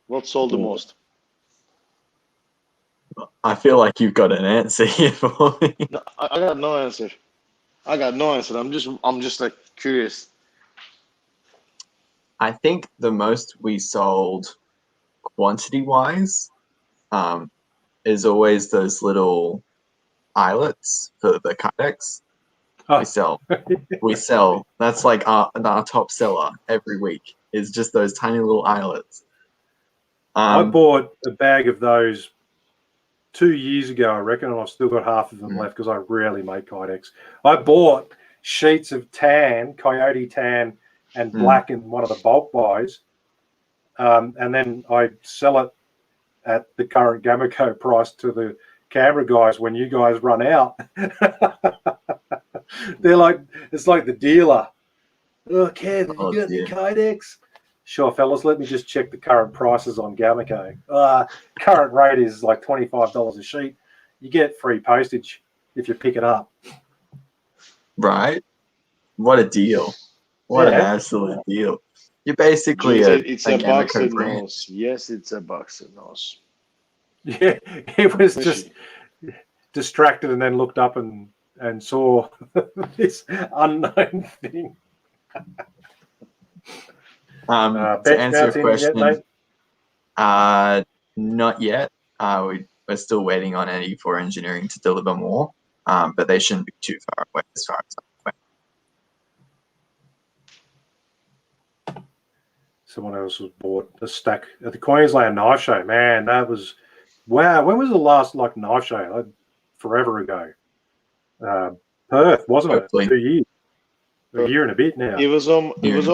What sold the most? I feel like you've got an answer here for me. No, I got no answer. I got no answer. I'm just like curious. I think the most we sold quantity-wise is always those little eyelets for the kydex. We sell. That's like our top seller every week. Is just those tiny little eyelets. I bought a bag of those 2 years ago, I reckon, and I've still got half of them left because I rarely make kydex. I bought sheets of tan, coyote tan, and black in one of the bulk buys, and then I sell it at the current Gamaco price to the camera guys when you guys run out. They're like, it's like the dealer. Oh, Kev, have you got the kydex? Sure, fellas, let me just check the current prices on Gamaco. Current rate is like $25 a sheet. You get free postage if you pick it up. Right? What a deal. What an absolute deal. You're basically it's a box Gamaco of brand. nose. Yes, it's a box of nose. Yeah, it was just distracted and then looked up and saw this unknown thing. To answer your question, yet, not yet. We're still waiting on NE4 engineering to deliver more, but they shouldn't be too far away as far as I'm aware. Someone else was bought a stack at the Queensland Knife Show. Man, that was wow. When was the last knife show? Forever ago. Perth, wasn't Hopefully. it? 2 years. A year and a bit now. It was on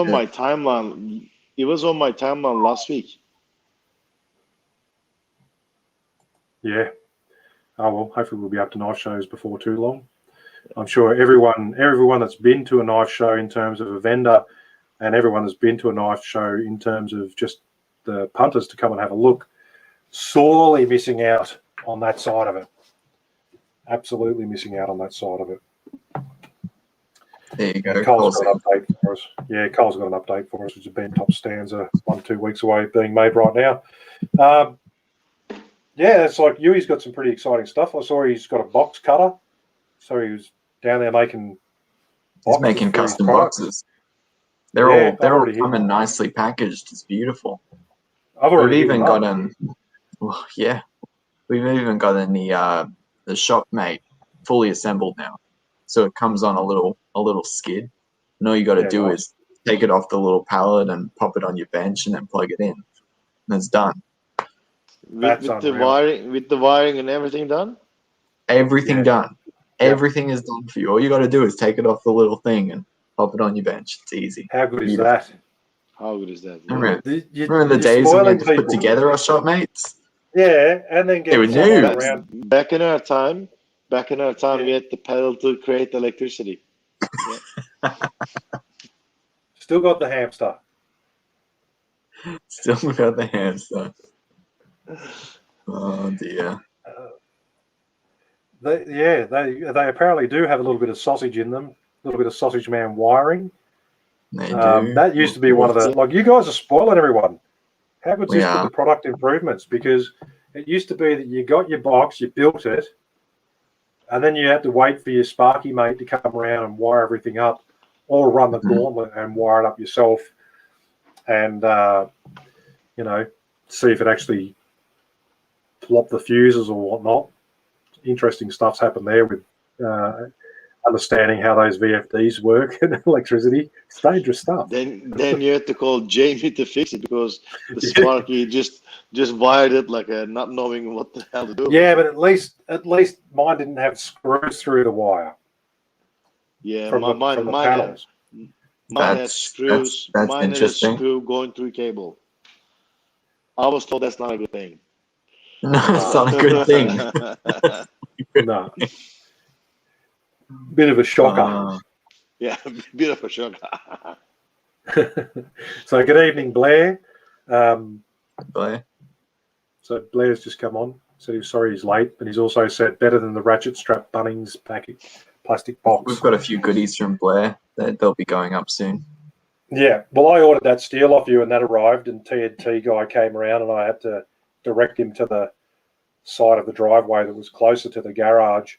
my timeline. It was on my timeline last week. Yeah. Oh well, hopefully we'll be up to knife shows before too long. I'm sure everyone that's been to a knife show in terms of a vendor, and everyone that's been to a knife show in terms of just the punters to come and have a look, sorely missing out on that side of it. Absolutely missing out on that side of it. There you go. Cole's got an update for us. Yeah, Cole's got an update for us, which has been top stanza 1-2 weeks away being made right now. Yeah, it's like Yui's got some pretty exciting stuff. I saw he's got a box cutter. So he was down there making He's making custom boxes. They're all coming nicely packaged. It's beautiful. We've even gotten the Shopmate fully assembled now. So it comes on a little skid. And all you got to do is take it off the little pallet and pop it on your bench and then plug it in. And it's done. With the wiring and everything done? Everything done. Everything is done for you. All you got to do is take it off the little thing and pop it on your bench. It's easy. How good is that? How good is that? Remember the days when we had to put together our Shopmates? Yeah, and then get around. Back in our time, we had the pedal to create electricity. Still got the hamster. Still got the hamster. Oh dear. They apparently do have a little bit of sausage in them, a little bit of sausage man wiring. They do. That used to be one of the you guys are spoiling everyone. How good's this with the product improvements? Because it used to be that you got your box, you built it, and then you had to wait for your Sparky mate to come around and wire everything up, or run the gauntlet and wire it up yourself, and see if it actually plopped the fuses or whatnot. Interesting stuff's happened there with understanding how those VFDs work and electricity. It's dangerous stuff. Then you have to call Jamie to fix it because the Sparky just wired it like a not knowing what the hell to do. Yeah, but at least mine didn't have screws through the wire. Yeah, from the panels. Mine had screws. That's Mine had a interesting. screw going through cable. I was told that's not a good thing. No, it's not a good thing. No. Bit of a shocker. Yeah, bit of a shocker. So good evening, Blair. Blair. So Blair's just come on. Said he was sorry he's late, but he's also said better than the ratchet strap Bunnings plastic box. We've got a few goodies from Blair. They'll be going up soon. Yeah, well, I ordered that steel off you, and that arrived, and TNT guy came around, and I had to direct him to the side of the driveway that was closer to the garage.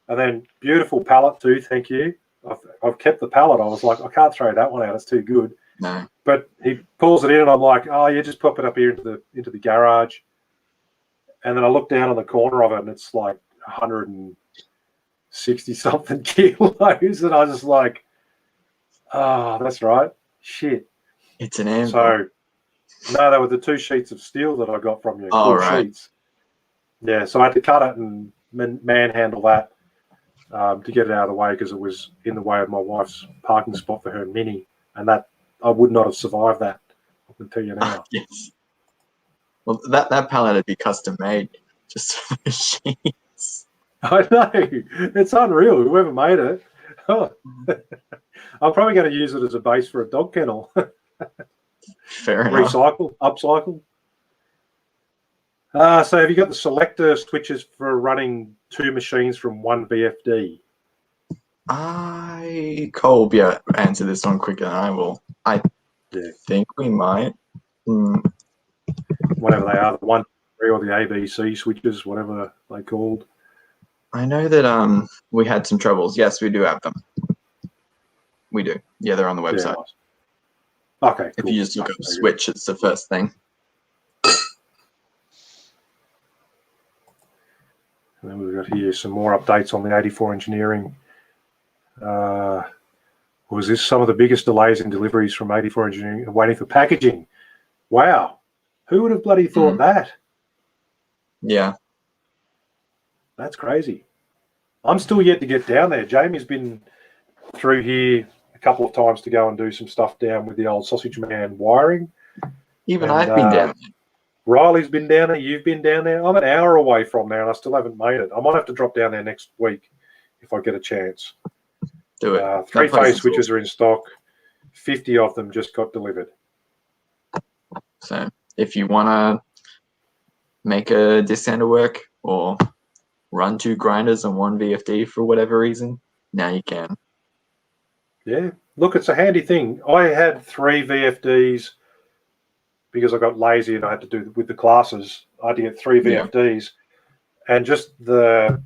And then beautiful pallet too, thank you. I've kept the pallet. I was like, I can't throw that one out. It's too good. No. But he pulls it in, and I'm like, oh, yeah, just pop it up here into the garage. And then I look down on the corner of it, and it's like 160 something kilos, and I was just like, oh, that's right. Shit. It's an anvil. So, no, they were the 2 sheets of steel that I got from you. Oh, Cool right. sheets. Yeah, so I had to cut it and manhandle that to get it out of the way because it was in the way of my wife's parking spot for her Mini, and that I would not have survived that. I can tell you now. Yes. Well, that pallet would be custom made just for the sheets. I know. It's unreal. Whoever made it. Oh. I'm probably going to use it as a base for a dog kennel. Fair enough. Recycle, upcycle. So have you got the selector switches for running 2 machines from 1 VFD? Cole will be able to answer this one quicker than I will. I think we might. Whatever they are, the 1, 3 or the ABC switches, whatever they called. I know that we had some troubles. Yes, we do have them. We do. Yeah, they're on the website. Yeah. Okay, If cool. you just look up switch, it's the first thing. And then we've got here some more updates on the 84 engineering. Was this some of the biggest delays in deliveries from 84 engineering waiting for packaging? Wow. Who would have bloody thought that? Yeah. That's crazy. I'm still yet to get down there. Jamie's been through here a couple of times to go and do some stuff down with the old sausage man wiring. Even I've been down there. Riley's been down there. You've been down there. I'm an hour away from there, and I still haven't made it. I might have to drop down there next week if I get a chance. Do it. 3-phase switches are in stock. 50 of them just got delivered. So if you want to make a disc sander work or run 2 grinders and 1 VFD for whatever reason, now you can. Yeah. Look, it's a handy thing. I had 3 VFDs because I got lazy and I had to do with the classes. I had to get 3 VFDs, and just the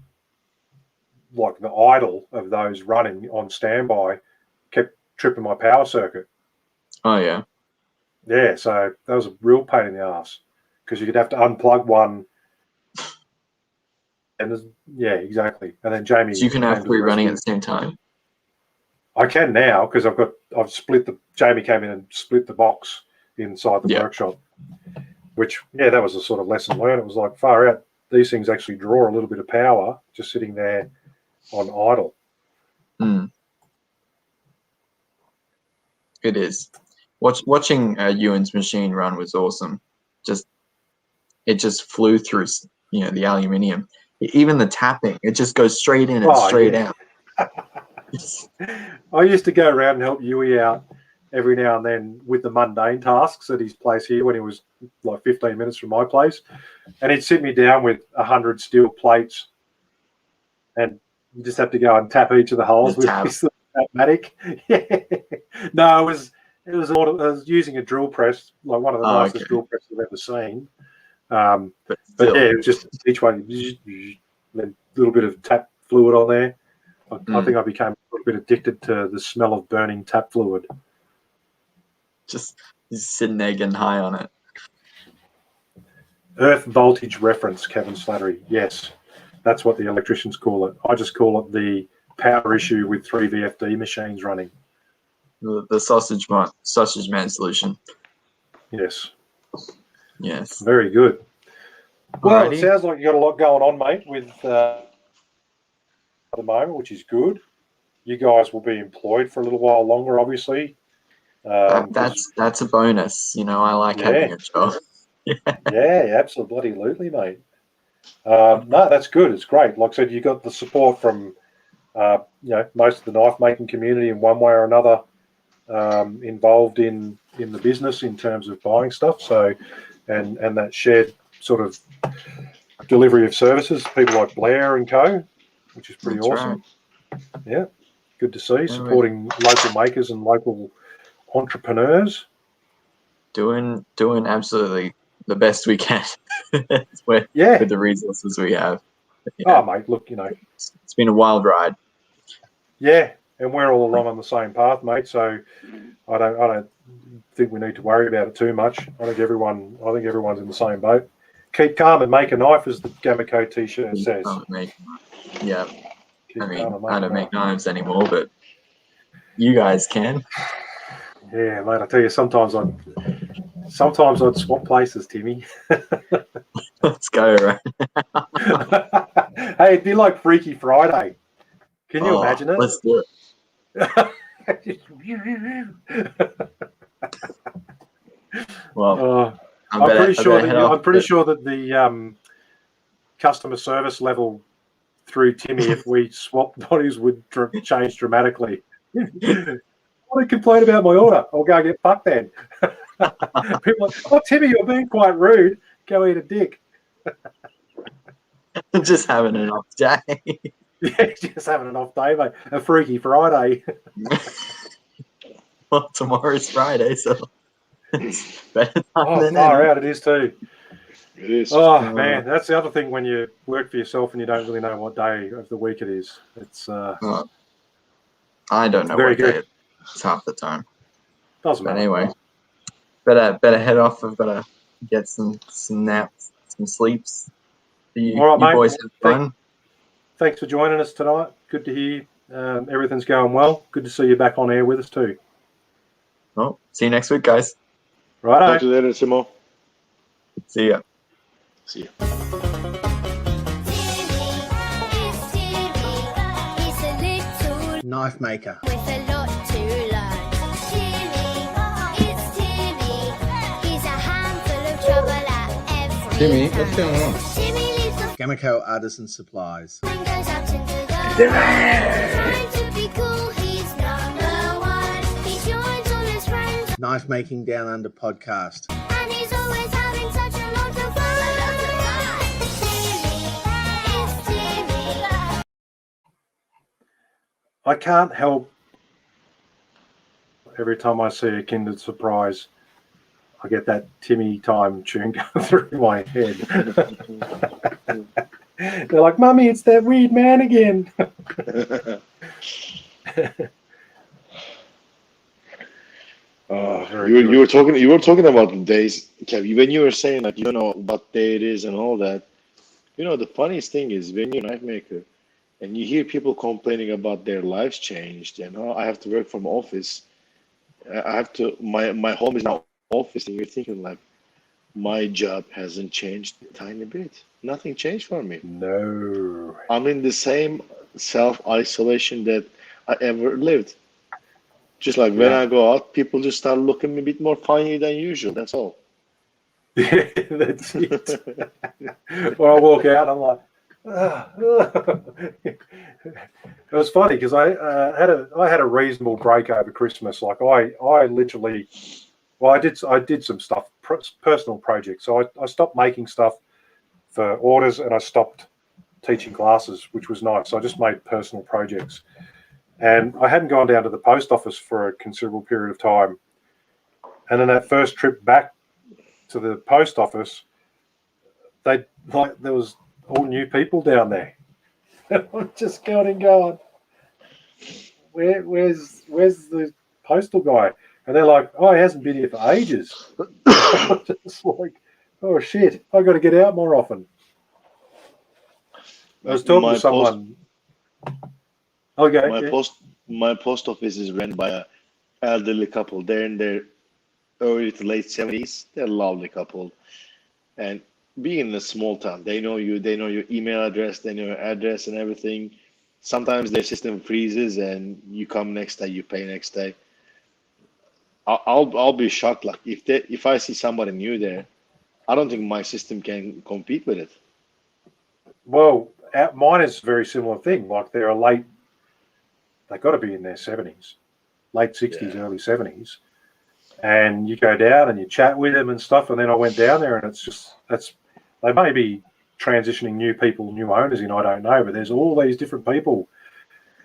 idle of those running on standby kept tripping my power circuit. Oh, yeah. Yeah, so that was a real pain in the ass because you could have to unplug one. And yeah, exactly. And then Jamie. So you can have 3 running at the same time? I can now because I've split Jamie came in and split the box inside the workshop, which, yeah, that was a sort of lesson learned. It was like, far out, these things actually draw a little bit of power just sitting there on idle. It is. Watching Ewan's machine run was awesome. It just flew through, the aluminium. Even the tapping, it just goes straight in and straight out. I used to go around and help Yui out every now and then with the mundane tasks at his place here when he was like 15 minutes from my place. And he'd sit me down with 100 steel plates and you just have to go and tap each of the holes with his Tapmatic. No, I was using a drill press, like one of the nicest drill presses I've ever seen. But yeah, it was just each one, then a little bit of tap fluid on there. I think I became a little bit addicted to the smell of burning tap fluid. Just sitting there getting high on it. Earth voltage reference, Kevin Slattery. Yes, that's what the electricians call it. I just call it the power issue with 3 VFD machines running. The sausage man solution. Yes, Yes. very good. Well, it Alrighty. sounds like you got a lot going on, mate, with at the moment, which is good. You guys will be employed for a little while longer, obviously. 'Cause- That's a bonus. You know, I like having a job. yeah, absolutely, mate. No, that's good. It's great. Like I said, you got the support from most of the knife making community in one way or another, involved in the business in terms of buying stuff. So, and that shared sort of delivery of services, people like Blair and Co, which is pretty That's awesome. right. Yeah, good to see. Supporting local makers and local entrepreneurs. Doing absolutely the best we can with the resources we have. Oh, mate, look, it's been a wild ride. Yeah, and we're all along on the same path, mate. So I don't think we need to worry about it too much. I think everyone's in the same boat. Keep calm and make a knife, as the Gamico T-shirt says. Yeah, Keep I mean, calm and I don't make knives anymore, but you guys can. Yeah, mate. I tell you, sometimes I'd swap places, Timmy. Let's go, right? Hey, it'd be like Freaky Friday. Can you imagine it? Let's do it. Well, I'm pretty sure that the customer service level through Timmy, if we swapped bodies, would change dramatically. Want to complain about my order? I'll go get fucked then. People are like, oh, Timmy, you're being quite rude. Go eat a dick. Just having an off day. Yeah, just having an off day, mate. A Freaky Friday. Well, tomorrow's Friday, so it's better than far out it is too. It is. Oh, man, that's the other thing when you work for yourself and you don't really know what day of the week it is. It's I don't know very what good. day it's half the time. Doesn't But matter. anyway, better head off. I've got to get some naps, some sleeps. All right, mate. Boys have fun. Thanks for joining us tonight. Good to hear everything's going well. Good to see you back on air with us too. Well, see you next week, guys. Right. Talk to you later, Simo. See ya. See ya. Knife maker. With a lot to learn. It's Timmy. He's a handful of trouble at every Timmy, what's turn. going on? Timmy leaves the Gamico Artisan Supplies. and goes up to the trying to be cool, he's number one. He joins all his friends Knife Making Down Under podcast. and he's always having such a lot of fun. It's Timmy. I can't help every time I see a Kinder Surprise, I get that Timmy time tune going through my head. They're like, Mummy, it's that weird man again. You were talking about the days, Kev. When you were saying like you don't know what day it is and all that. You know, the funniest thing is when you're a knife maker and you hear people complaining about their lives changed and I have to work from office. I have to my home is now office, and you're thinking like my job hasn't changed a tiny bit. Nothing changed for me. No. I'm in the same self-isolation that I ever lived. Just like when I go out, people just start looking a bit more funny than usual. That's all. Yeah, that's it. When I walk out, I'm like, It was funny because I had a reasonable break over Christmas. Like I literally, well, I did some stuff, personal projects. So I stopped making stuff for orders and I stopped teaching classes, which was nice. So I just made personal projects, and I hadn't gone down to the post office for a considerable period of time. And then that first trip back to the post office, there was all new people down there. I'm just going, where's the postal guy? And they're like, oh, he hasn't been here for ages. I'm just like, oh shit, I got to get out more often. I was talking to someone. Okay. My post office is run by a elderly couple. They're in their early to late 70s. They're a lovely couple. And being in a small town, they know you, they know your email address, they know your address and everything. Sometimes their system freezes and you come next day, you pay next day. I'll be shocked. Like if I see somebody new there, I don't think my system can compete with it. Well, mine is a very similar thing. Like they've got to be in their 70s, late 60s, Yeah. early 70s. And you go down and you chat with them and stuff. And then I went down there and they may be transitioning new people, new owners in, I don't know, but there's all these different people.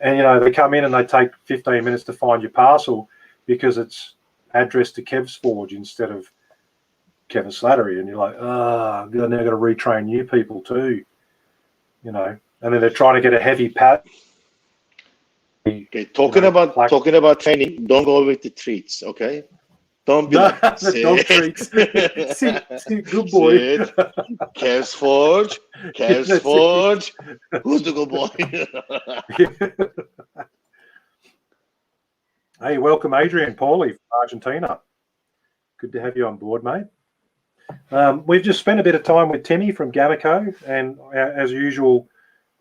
And, they come in and they take 15 minutes to find your parcel because it's addressed to Kev's Forge instead of Kevin Slattery. And you're like, I've now got to retrain new people too, And then they're trying to get a heavy pat. Okay, talking about training, don't go with the treats, okay? Don't be like, the dog treats. Sit, good boy. Sit. Kev's Forge. Who's the good boy? Hey, welcome, Adrian Pauly from Argentina. Good to have you on board, mate. We've just spent a bit of time with Timmy from Gamico, and as usual,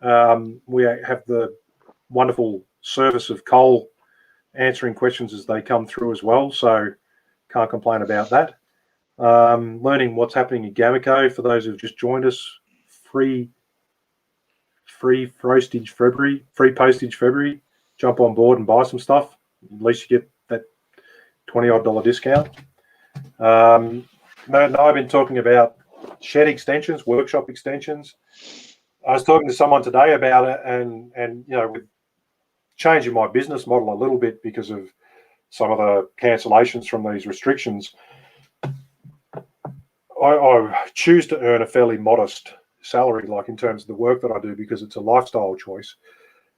we have the wonderful service of Cole answering questions as they come through as well, so can't complain about that. Learning what's happening in Gamico for those who've just joined us. Free postage February. Jump on board and buy some stuff. At least you get that $20-odd discount. Mert and I have been talking about shed extensions, workshop extensions. I was talking to someone today about it, and with changing my business model a little bit because of some of the cancellations from these restrictions, I choose to earn a fairly modest salary, like in terms of the work that I do, because it's a lifestyle choice.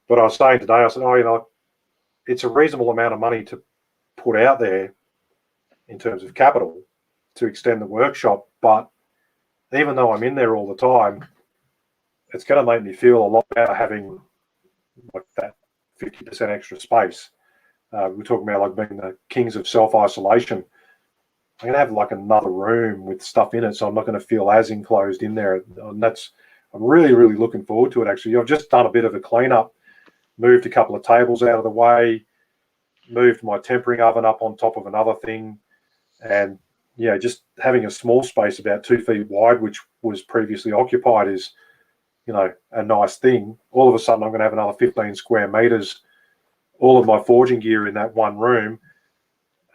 But I was saying today, I said, it's a reasonable amount of money to put out there in terms of capital to extend the workshop. But even though I'm in there all the time, it's going to make me feel a lot better having like that 50% extra space. We're talking about like being the kings of self-isolation. I'm going to have like another room with stuff in it, so I'm not going to feel as enclosed in there. And I'm really, really looking forward to it, actually. I've just done a bit of a cleanup, moved a couple of tables out of the way, moved my tempering oven up on top of another thing, and just having a small space about 2 feet wide, which was previously occupied, is a nice thing. All of a sudden I'm going to have another 15 square meters, all of my forging gear in that one room,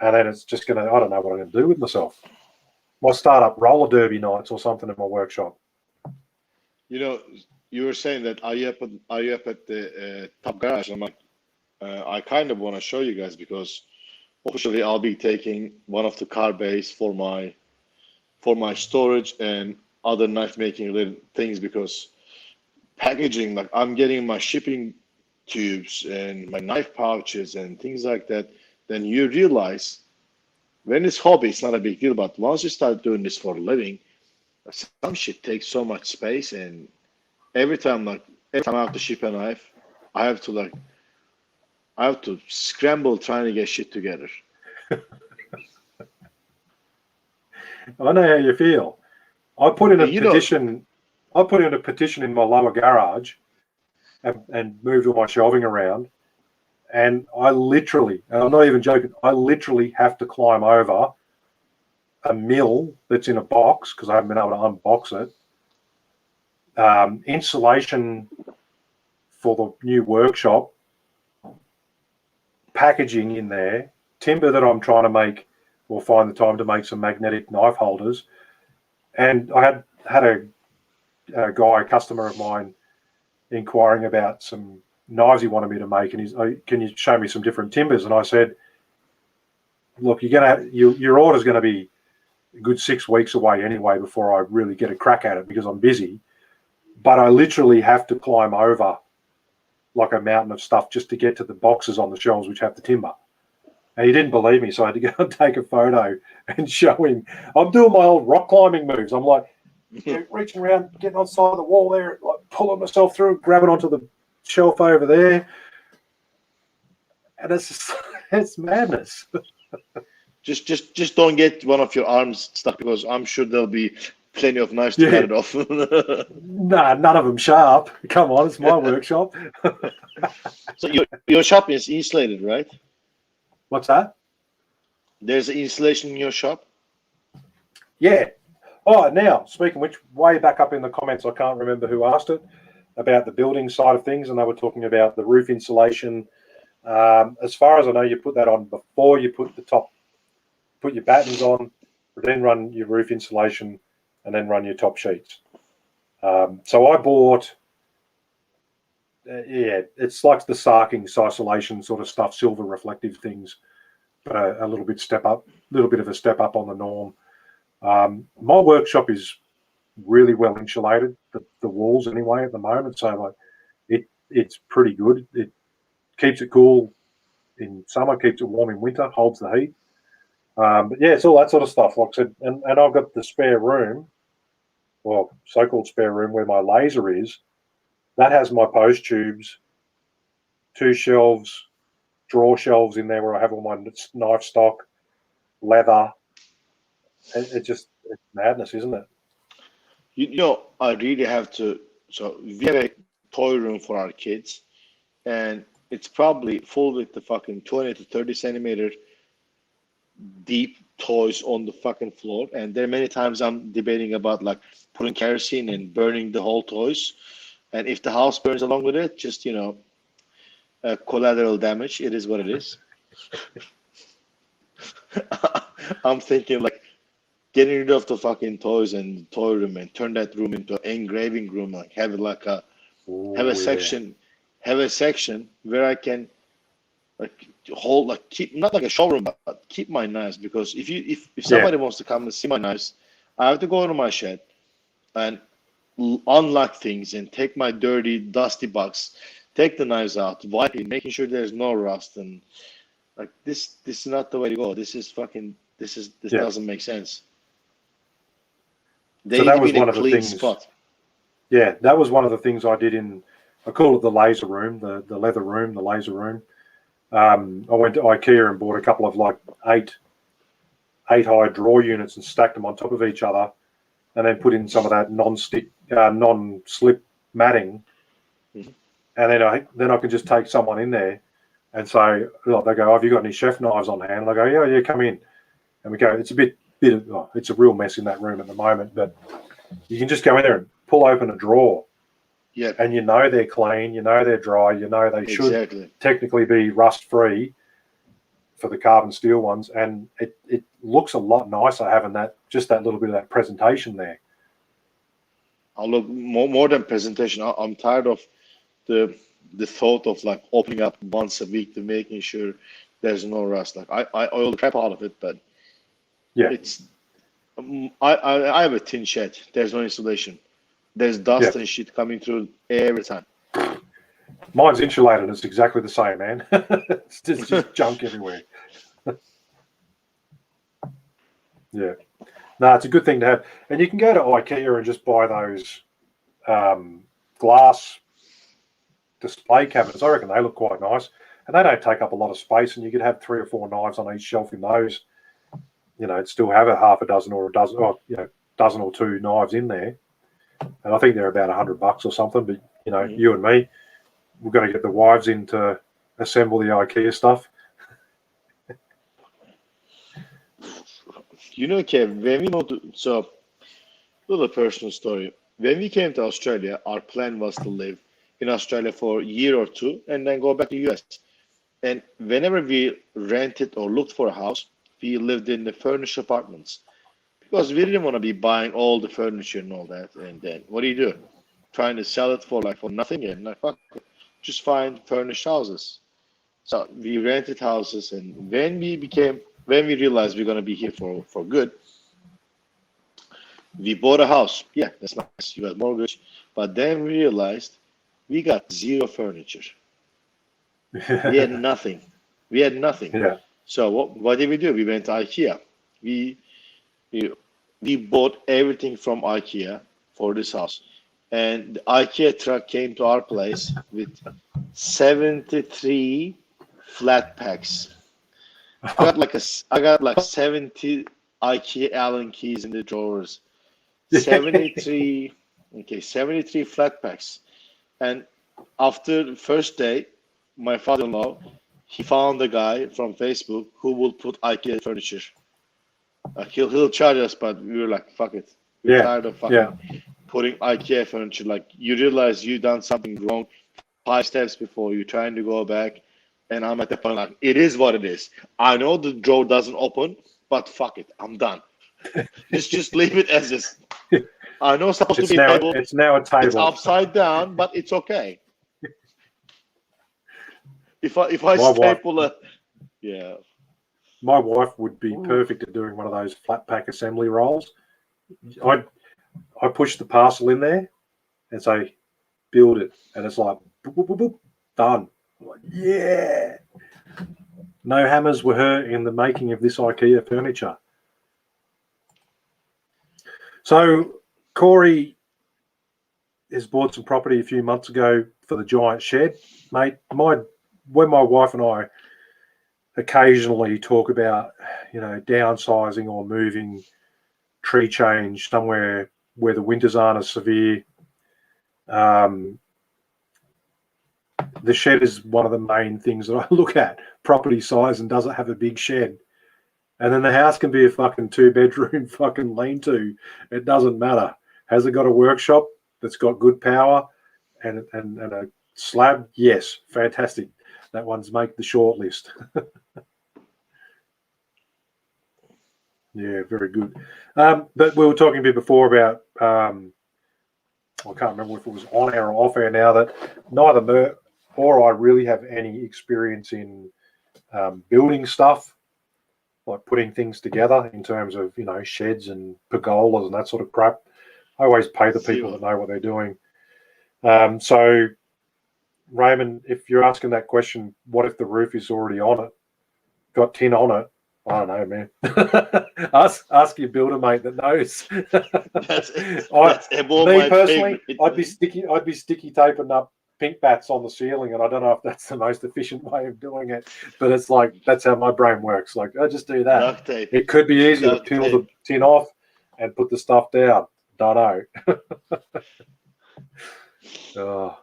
and then it's just I don't know what I'm going to do with myself. Might start up roller derby nights or something in my workshop. You were saying that are you up at the top garage? I'm like, I kind of want to show you guys, because officially I'll be taking one of the car bays for my storage and other knife making related things, because packaging, like I'm getting my shipping tubes and my knife pouches and things like that. Then you realize when it's hobby, it's not a big deal. But once you start doing this for a living, some shit takes so much space, and every time I have to ship a knife, I have to scramble trying to get shit together. I know how you feel. I put in a petition. I put in a petition in my lower garage and moved all my shelving around. And I literally, and I'm not even joking, I literally have to climb over a mill that's in a box because I haven't been able to unbox it. Insulation for the new workshop, packaging in there, timber that I'm trying to make, or find the time to make some magnetic knife holders. And I had a customer of mine inquiring about some knives he wanted me to make, and he's, can you show me some different timbers? And I said, look, your order's going to be a good 6 weeks away anyway before I really get a crack at it, because I'm busy. But I literally have to climb over like a mountain of stuff just to get to the boxes on the shelves which have the timber. And he didn't believe me, so I had to go and take a photo and show him. I'm doing my old rock climbing moves. I'm like reaching around, getting on the side of the wall there, like pulling myself through, grabbing onto the shelf over there. and it's madness. Just don't get one of your arms stuck, because I'm sure there'll be plenty of knives to cut it off. Nah, none of them sharp. Come on, it's my workshop. So your shop is insulated, right? What's that? There's insulation in your shop. Yeah. Oh, now, speaking of which, way back up in the comments, I can't remember who asked it, about the building side of things, and they were talking about the roof insulation. As far as I know, you put that on before you put your battens on, then run your roof insulation, and then run your top sheets. So I bought, it's like the sarking, isolation sort of stuff, silver reflective things, but a little bit of a step up on the norm. My workshop is really well insulated, the walls anyway at the moment, so like it's pretty good. It keeps it cool in summer, keeps it warm in winter, holds the heat. But yeah, it's all that sort of stuff. Like I said, and I've got the spare room, well, so-called spare room where my laser is. That has my post tubes, 2 shelves, drawer shelves in there where I have all my knife stock, leather. It's madness, isn't it? You know, I really have to. So we have a toy room for our kids, and it's probably full with the fucking 20 to 30 centimeter deep toys on the fucking floor. And there are many times I'm debating about like putting kerosene and burning the whole toys. And if the house burns along with it, just, collateral damage. It is what it is. I'm thinking like getting rid of the fucking toys and toy room and turn that room into an engraving room. Like have it like section where I can like hold, like keep, not like a showroom, but keep my knives, because if somebody wants to come and see my knives, I have to go into my shed and unlock things and take my dirty, dusty box, take the knives out, wipe it, making sure there's no rust, and like this is not the way to go. This doesn't make sense. They So need that to was be in one a of the clean things. spot. Yeah, that was one of the things I did I call it the laser room, the leather room, the laser room. I went to IKEA and bought a couple of like eight high drawer units and stacked them on top of each other, and then put in some of that non-slip matting. Mhm. And then I can just take someone in there and say, like, they go, "Have you got any chef knives on hand?" And I go, "Yeah, come in." And we go, it's it's a real mess in that room at the moment, but you can just go in there and pull open a drawer. Yeah. And they're clean, they're dry, they should technically be rust free for the carbon steel ones, and it looks a lot nicer having that little bit of that presentation there. I'll look more than presentation. I'm tired of the thought of like opening up once a week to making sure there's no rust. Like I oil the crap out of it, but yeah, it's I have a tin shed. There's no insulation. There's dust and shit coming through every time. Mine's insulated. It's exactly the same, man. It's just junk everywhere. Yeah. No, it's a good thing to have. And you can go to IKEA and just buy those glass display cabinets. I reckon they look quite nice. And they don't take up a lot of space, and you could have 3 or 4 knives on each shelf in those. Still have a half a dozen or dozen or 2 knives in there. And I think they're about $100 or something. But, you and me, we've got to get the wives in to assemble the IKEA stuff. Kev, when we moved so a little personal story. When we came to Australia, our plan was to live in Australia for a year or 2 and then go back to the US. And whenever we rented or looked for a house, we lived in the furnished apartments, because we didn't want to be buying all the furniture and all that. And then what do? Trying to sell it for nothing, and fuck it, just find furnished houses. So we rented houses, and when we realized we're gonna be here for good, we bought a house. Yeah, that's nice. You got mortgage, but then we realized we got 0 furniture. We had nothing. Yeah. So what did we do? We went to IKEA. We bought everything from IKEA for this house. And the IKEA truck came to our place with 73 flat packs. I got like 70 IKEA Allen keys in the drawers. 73 flat packs. And after the first day, my father-in-law, he found a guy from Facebook who will put IKEA furniture. Like he'll charge us, but we were like, fuck it. We're tired of fucking putting IKEA furniture. Like, you realize you done something wrong 5 steps before you're trying to go back. And I'm at the point like, it is what it is. I know the drawer doesn't open, but fuck it, I'm done. just leave it as is. I know it's supposed to be a table. It's now a table. It's upside down, but it's okay. If I staple it, yeah. My wife would be perfect at doing one of those flat pack assembly rolls. I push the parcel in there and say, build it, and it's like boop, boop, boop, boop, done. I'm like, yeah. No hammers were hurt in the making of this IKEA furniture. So Corey has bought some property a few months ago for the giant shed, mate. When my wife and I occasionally talk about, downsizing or moving, tree change somewhere where the winters aren't as severe, the shed is one of the main things that I look at. Property size, and does it have a big shed? And then the house can be a fucking 2-bedroom fucking lean-to. It doesn't matter. Has it got a workshop that's got good power and a slab? Yes, fantastic. That one's make the short list. Yeah, very good. But we were talking a bit before about, I can't remember if it was on air or off air now, that neither Mert or I really have any experience in building stuff, like putting things together in terms of, sheds and pergolas and that sort of crap. I always pay the people that know what they're doing. So, Raymond, if you're asking that question, what if the roof is already on it, got tin on it? I don't know, man. ask your builder mate that knows. That's me personally, I'd be sticky taping up pink bats on the ceiling, and I don't know if that's the most efficient way of doing it, but it's like that's how my brain works. Like, I just do that. Duct tape. It could be easier to peel the tin off and put the stuff down. Don't know.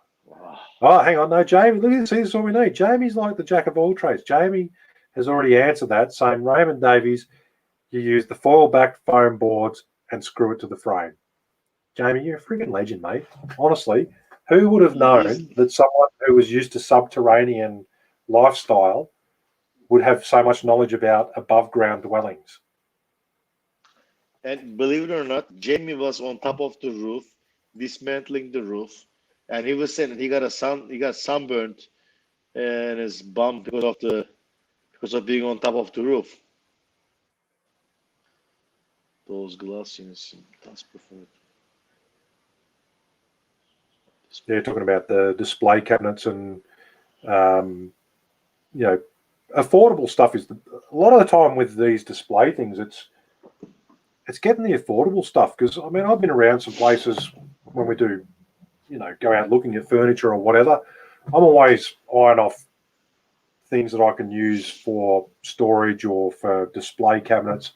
Oh, hang on. No, Jamie, look at this. This is what we need. Jamie's like the jack of all trades. Jamie has already answered that, saying, Raymond Davies, you use the foil-backed foam boards and screw it to the frame. Jamie, you're a friggin' legend, mate. Honestly, who would have known that someone who was used to subterranean lifestyle would have so much knowledge about above-ground dwellings? And believe it or not, Jamie was on top of the roof, dismantling the roof, and he was saying that he got sunburned and his bum because of being on top of the roof. Those glass units, that's preferred. They're talking about the display cabinets and, affordable stuff is a lot of the time with these display things. It's getting the affordable stuff, because I mean I've been around some places when we do, go out looking at furniture or whatever. I'm always eyeing off things that I can use for storage or for display cabinets.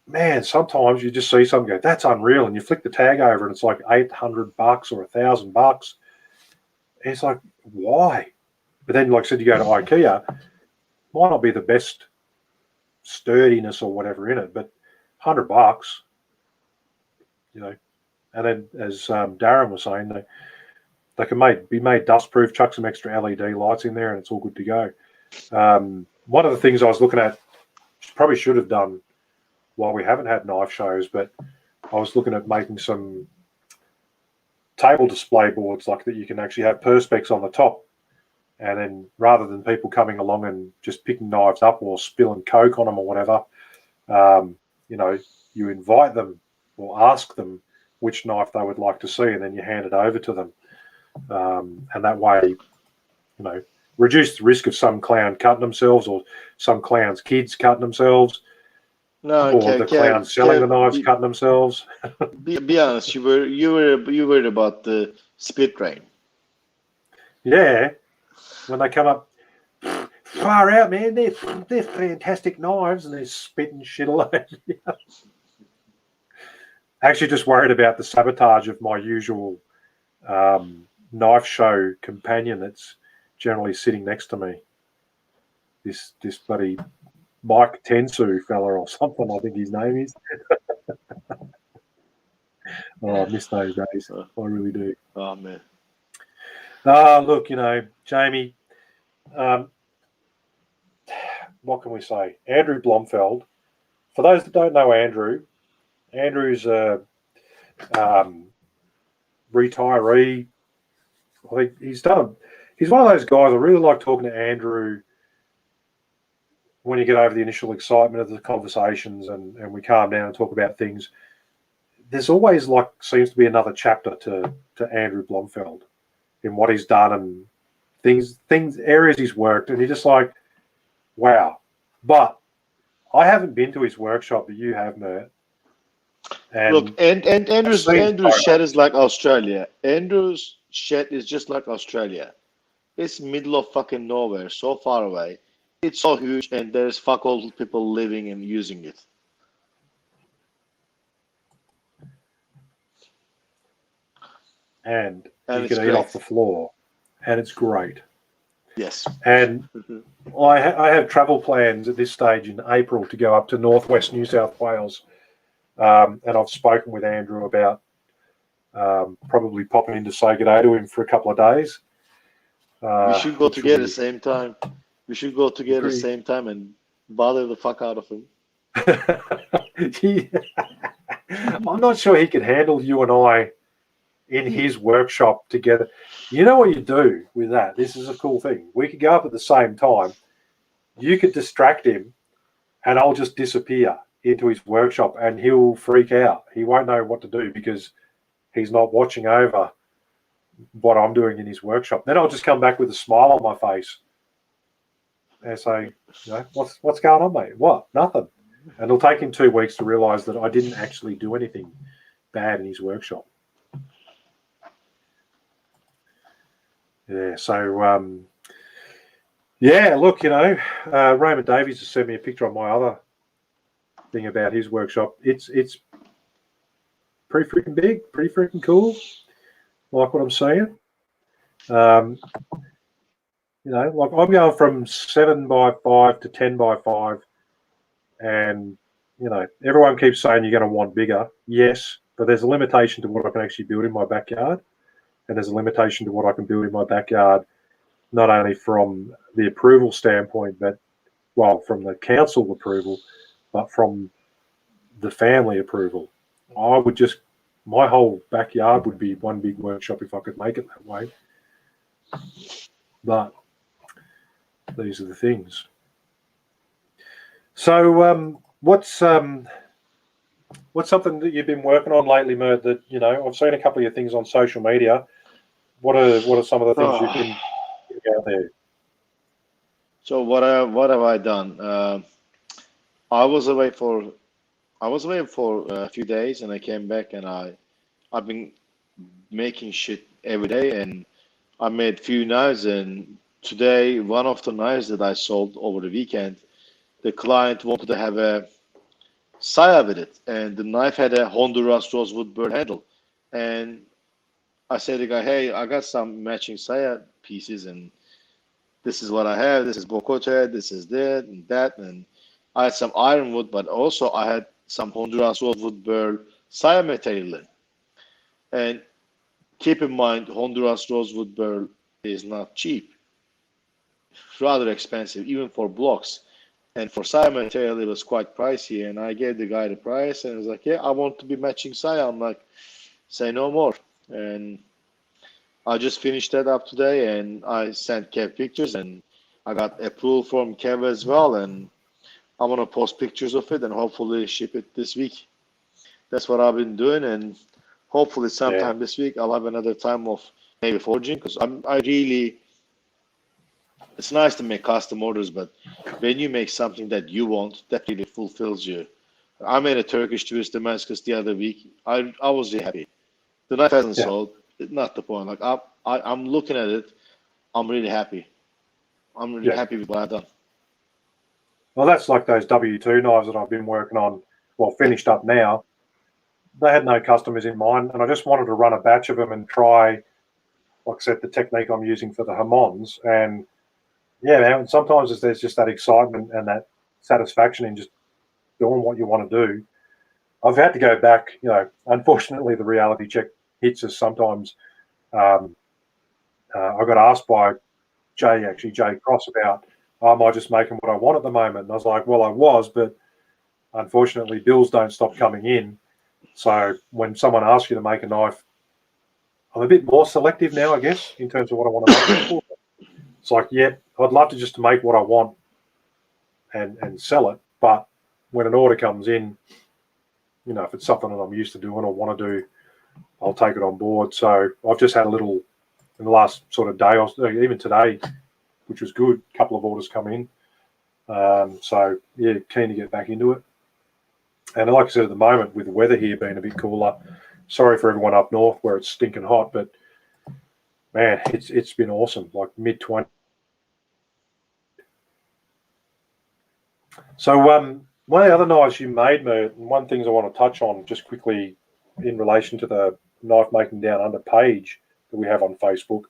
Man, sometimes you just see something go, that's unreal, and you flick the tag over and it's like $800 or $1,000. It's like, why? But then, like I said, you go to IKEA, might not be the best sturdiness or whatever in it, but $100, And then, as Darren was saying, they can be made dust-proof, chuck some extra LED lights in there, and it's all good to go. One of the things I was looking at, probably should have done while we haven't had knife shows, but I was looking at making some table display boards like that you can actually have perspex on the top, and then rather than people coming along and just picking knives up or spilling Coke on them or whatever, you invite them or ask them which knife they would like to see, and then you hand it over to them. And that way, reduce the risk of some clown cutting themselves or some clown's kids cutting themselves. No, or the clown selling the knives cutting themselves. Be honest, you were about the spit rain. Yeah, when they come up, far out, man. They're fantastic knives, and they're spitting shit all over you. Actually, just worried about the sabotage of my usual knife show companion that's generally sitting next to me. This bloody Mike Tensu fella or something, I think his name is. Oh, I miss those days. I really do. Oh man. Look, Jamie, what can we say? Andrew Blomfeld. For those that don't know Andrew's a retiree. I think he's one of those guys. I really like talking to Andrew when you get over the initial excitement of the conversations and we calm down and talk about things. There's always seems to be another chapter to Andrew Blomfeld in what he's done and areas he's worked, and you're just like, wow. But I haven't been to his workshop, but you have, Mert. And look, and Andrew's shed is like Australia. Andrew's shed is just like Australia. It's middle of fucking nowhere, so far away. It's so huge, and there's fuck all people living and using it. And you can eat off the floor, and it's great. Yes. And I have travel plans at this stage in April to go up to northwest New South Wales, and I've spoken with Andrew about probably popping in to say good day to him for a couple of daes. We should go together at the same time. We should go together at the same time and bother the fuck out of him. I'm not sure he could handle you and I in his workshop together. You know what you do with that? This is a cool thing. We could go up at the same time. You could distract him, and I'll just disappear into his workshop, and he'll freak out. He won't know what to do because he's not watching over what I'm doing in his workshop. Then I'll just come back with a smile on my face and say, what's going on, mate? What? Nothing. And it'll take him 2 weeks to realise that I didn't actually do anything bad in his workshop. Yeah, so, look, Raymond Davies has sent me a picture on my other thing about his workshop. It's pretty freaking big, pretty freaking cool. Like what I'm saying. I'm going from 7x5 to 10x5, and everyone keeps saying you're going to want bigger. Yes, but there's a limitation to what I can actually build in my backyard, and there's a limitation to what I can build in my backyard, not only from the approval standpoint, from the council approval, but from the family approval. My whole backyard would be one big workshop if I could make it that way. But these are the things. So, what's something that you've been working on lately, Mert? That I've seen a couple of your things on social media. What are some of the things you've been getting out there? So what have I done? I was away for a few days, and I came back, and I've been making shit every day, and I made few knives, and today one of the knives that I sold over the weekend, the client wanted to have a saya with it, and the knife had a Honduras rosewood burr handle, and I said to the guy, hey, I got some matching saya pieces, and this is what I have. This is bocote, this is that, and I had some ironwood, but also I had some Honduras rosewood burr saya material in. And keep in mind, Honduras rosewood burr is not cheap. It's rather expensive, even for blocks. And for saya material, it was quite pricey. And I gave the guy the price, and he was like, yeah, I want to be matching saya. I'm like, say no more. And I just finished that up today, and I sent Kev pictures, and I got approval from Kev as well. And I'm going to post pictures of it and hopefully ship it this week. That's what I've been doing, and hopefully sometime this week I'll have another time of maybe forging, because it's nice to make custom orders, but when you make something that you want, that really fulfills you. I made a Turkish twist Damascus the other week. I was really happy. The knife hasn't sold. It's not the point. Like I'm looking at it, I'm really happy. I'm really Yeah. happy with what I've done. Well, that's like those W2 knives that I've been working on, well, finished up now. They had no customers in mind, and I just wanted to run a batch of them and try, like I said, the technique I'm using for the Hamons. And yeah, man, sometimes there's just that excitement and that satisfaction in just doing what you want to do. I've had to go back, unfortunately, the reality check hits us sometimes. I got asked by Jay Cross about, am I just making what I want at the moment? And I was like, well, I was, but unfortunately, bills don't stop coming in. So when someone asks you to make a knife, I'm a bit more selective now, I guess, in terms of what I want to make it for. It's like, yeah, I'd love to just make what I want and sell it. But when an order comes in, if it's something that I'm used to doing or want to do, I'll take it on board. So I've just had a little, in the last sort of day, or even today, which was good, a couple of orders come in. So, yeah, keen to get back into it. And like I said, at the moment, with the weather here being a bit cooler, sorry for everyone up north where it's stinking hot, but, man, it's been awesome, like mid-20s. So one of the other knives you made, Mert, and one things I want to touch on just quickly in relation to the knife making down under page that we have on Facebook,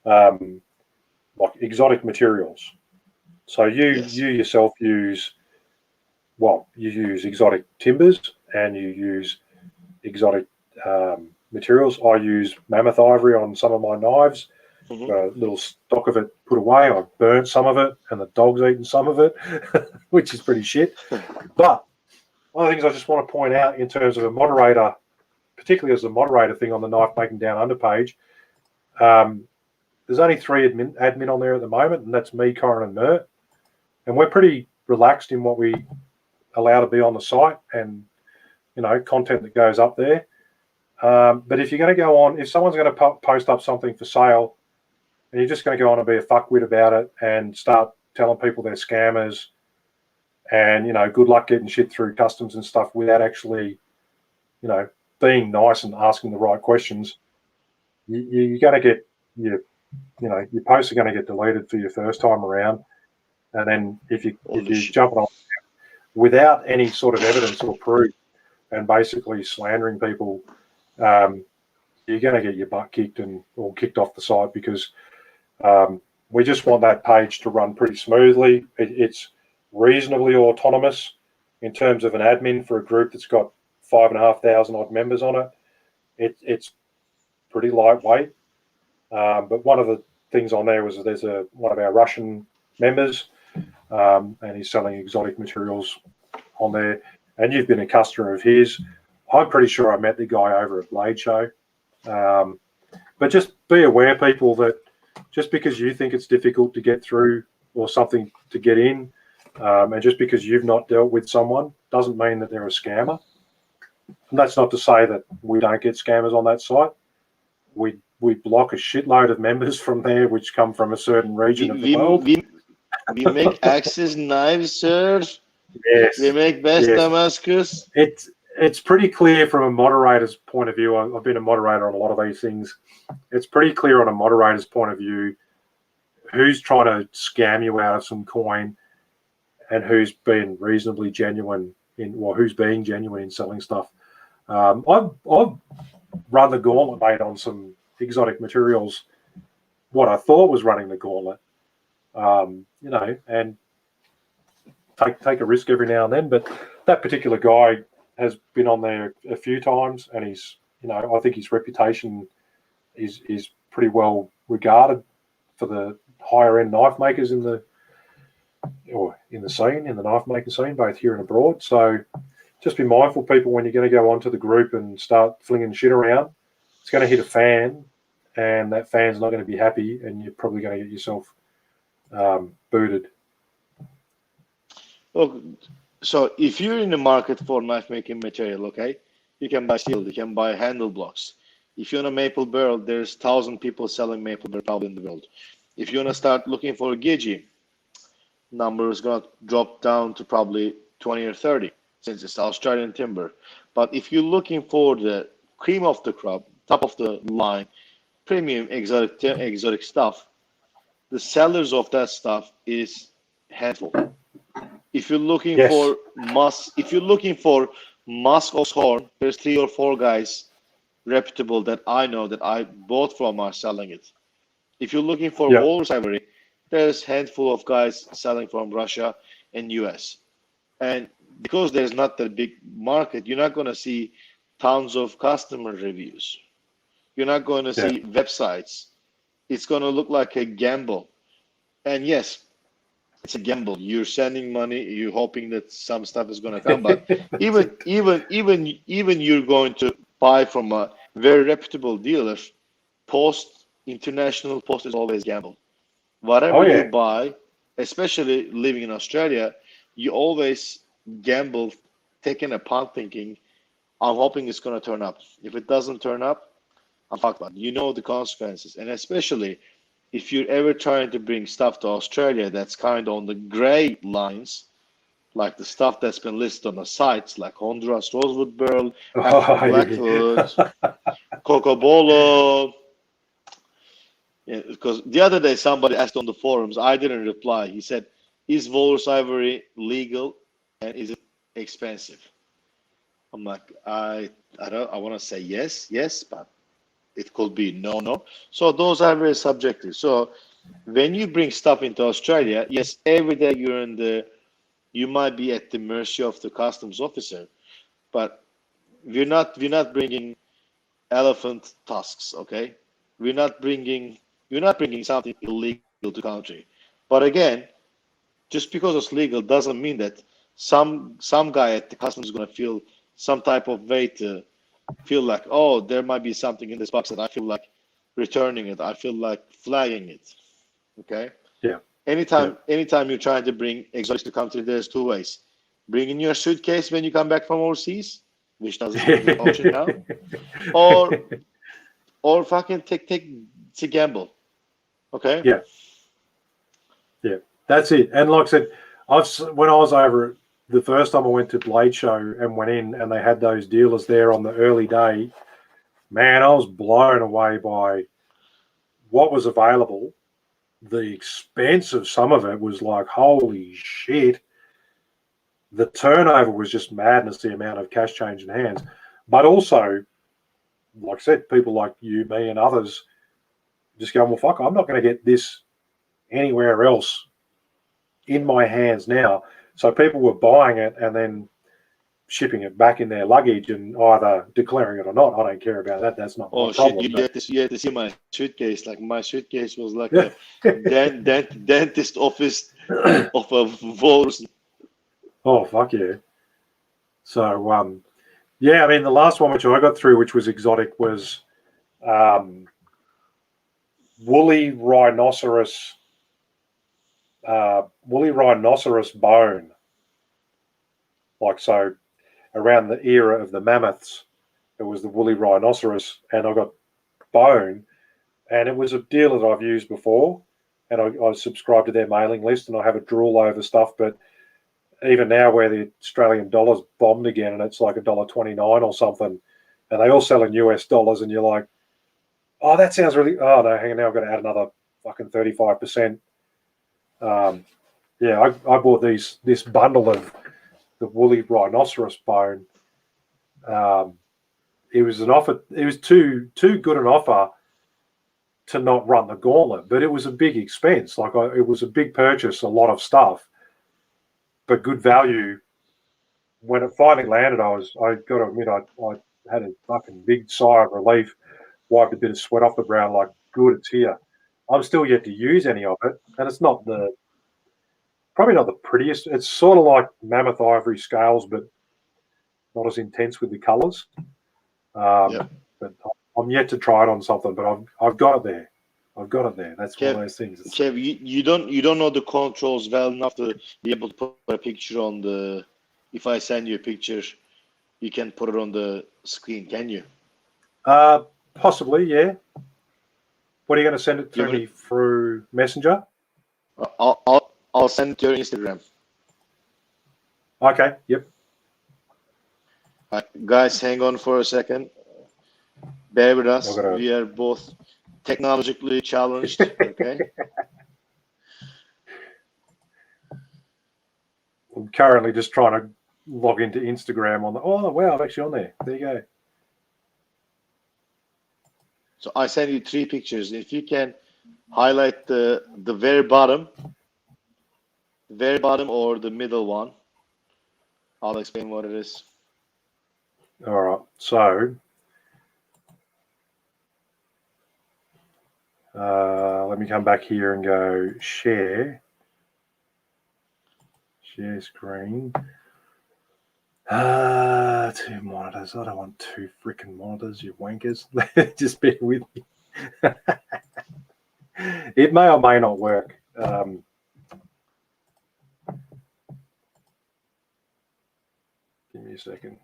like exotic materials. So you yourself use exotic timbers and you use exotic materials. I use mammoth ivory on some of my knives. Mhm. Got a little stock of it put away. I've burnt some of it, and the dog's eaten some of it, which is pretty shit. But one of the things I just want to point out in terms of a moderator, particularly as a moderator thing on the knife making down under page, there's only 3 admin on there at the moment, and that's me, Corin, and Mert. And we're pretty relaxed in what we allow to be on the site and, content that goes up there. But if you're going to go on, if someone's going to post up something for sale, and you're just going to go on and be a fuckwit about it and start telling people they're scammers and, good luck getting shit through customs and stuff without actually, being nice and asking the right questions, you're going to get your posts are going to get deleted for your first time around. And then if you jump on without any sort of evidence or proof and basically slandering people, you're going to get your butt kicked or kicked off the site because we just want that page to run pretty smoothly. It's reasonably autonomous in terms of an admin for a group that's got 5,500 odd members on it. It's pretty lightweight. But one of the things on there was there's one of our Russian members, and he's selling exotic materials on there. And you've been a customer of his. I'm pretty sure I met the guy over at Blade Show. But just be aware, people, that just because you think it's difficult to get through or something to get in, and just because you've not dealt with someone doesn't mean that they're a scammer. And that's not to say that we don't get scammers on that site. We block a shitload of members from there which come from a certain region of the world. We make Axis knives, sir. Yes. We make best Yes. Damascus. It's pretty clear from a moderator's point of view. I've been a moderator on a lot of these things. It's pretty clear on a moderator's point of view who's trying to scam you out of some coin and who's been reasonably genuine who's being genuine in selling stuff. I've run the gauntlet, mate, on some exotic materials. What I thought was running the gauntlet, and take a risk every now and then. But that particular guy has been on there a few times, and he's, I think his reputation is pretty well regarded for the higher end knife makers in the knife making scene, both here and abroad. So just be mindful, people, when you're going to go onto the group and start flinging shit around. It's going to hit a fan, and that fan's not going to be happy, and you're probably going to get yourself booted. Look, so if you're in the market for knife making material, okay, you can buy steel, you can buy handle blocks. If you're on a maple barrel, there's 1,000 people selling maple barrel probably in the world. If you want to start looking for a Gigi, number is going to drop down to probably 20 or 30 since it's Australian timber. But if you're looking for the cream of the crop, top of the line, premium exotic stuff, the sellers of that stuff is handful. If you're looking Yes. for Musk or Horn, there's 3 or 4 guys reputable that I know that I bought from are selling it. If you're looking for Yeah. walrus ivory, there's a handful of guys selling from Russia and US. And because there's not that big market, you're not going to see tons of customer reviews. You're not going to Yeah. see websites. It's going to look like a gamble. And yes, it's a gamble. You're sending money, you're hoping that some stuff is going to come, but even you're going to buy from a very reputable dealer, international post is always gamble. Whatever Oh, you yeah. buy, especially living in Australia, you always gamble, taking a punt, thinking, I'm hoping it's going to turn up. If it doesn't turn up, I'm fucked. But you know the consequences, and especially if you're ever trying to bring stuff to Australia that's kind of on the gray lines, like the stuff that's been listed on the sites, like Honduras Rosewood Burl, African Oh, Blackfoot, yeah. Cocobolo. Yeah, because the other day somebody asked on the forums, I didn't reply. He said, "Is walrus ivory legal and is it expensive?" I'm like, I want to say yes, but it could be no. So those are very subjective. So when you bring stuff into Australia, yes, every day you might be at the mercy of the customs officer, but we're not bringing elephant tusks, okay? We're not bringing something illegal to the country. But again, just because it's legal doesn't mean that some guy at the customs is gonna feel some type of way to feel like, oh, there might be something in this box that I feel like returning it. I feel like flagging it. Okay. Yeah. Anytime you're trying to bring exotics to the country, there's 2 ways. Bring in your suitcase when you come back from overseas, which doesn't seem to be an option now, or fucking take it's a gamble. Okay. Yeah. Yeah, that's it. And like I said, when I was over the first time I went to Blade Show and went in and they had those dealers there on the early day, man, I was blown away by what was available. The expense of some of it was like, holy shit. The turnover was just madness, the amount of cash change in hands. But also, like I said, people like you, me, and others just going, well, fuck, I'm not going to get this anywhere else in my hands now. So people were buying it and then shipping it back in their luggage and either declaring it or not. I don't care about that. That's not Oh my shit! problem. You have to see my suitcase. Like my suitcase was like But, a dentist office of a walrus. oh, fuck yeah. So, yeah, I mean, the last one which I got through, which was exotic, was woolly rhinoceros bone. Like, so around the era of the mammoths, it was the woolly rhinoceros, and I got bone, and it was a dealer that I've used before, and I subscribed to their mailing list, and I have a drool over stuff, but even now where the Australian dollar's bombed again and it's like $1.29 or something, and they all sell in US dollars, and you're like, oh, that sounds really, oh no, hang on, now I've got to add another fucking 35%. Yeah, I bought this bundle of the woolly rhinoceros bone. It was an offer. It was too good an offer to not run the gauntlet, but it was a big expense. Like it was a big purchase, a lot of stuff, but good value. When it finally landed, I got to admit, I had a fucking big sigh of relief, wiped a bit of sweat off the brow, like, good, it's here. I'm still yet to use any of it, and it's probably not the prettiest. It's sort of like mammoth ivory scales, but not as intense with the colours. Yep. But I'm yet to try it on something, but I've got it there. I've got it there. That's one of those things. Kev, you don't know the controls well enough to be able to put a picture on the. If I send you a picture, you can put it on the screen, can you? Possibly, yeah. What are you going to send it to me through Messenger? I'll send it to your Instagram. Okay. Yep. Guys, hang on for a second. Bear with us. We are both technologically challenged. Okay. I'm currently just trying to log into Instagram on the. Oh wow, I'm actually on there. There you go. So I sent you 3 pictures. If you can highlight the very bottom or the middle one, I'll explain what it is. All right, so let me come back here and go share screen. 2 monitors. I don't want 2 freaking monitors, you wankers. Just bear with me. It may or may not work. Give me a second.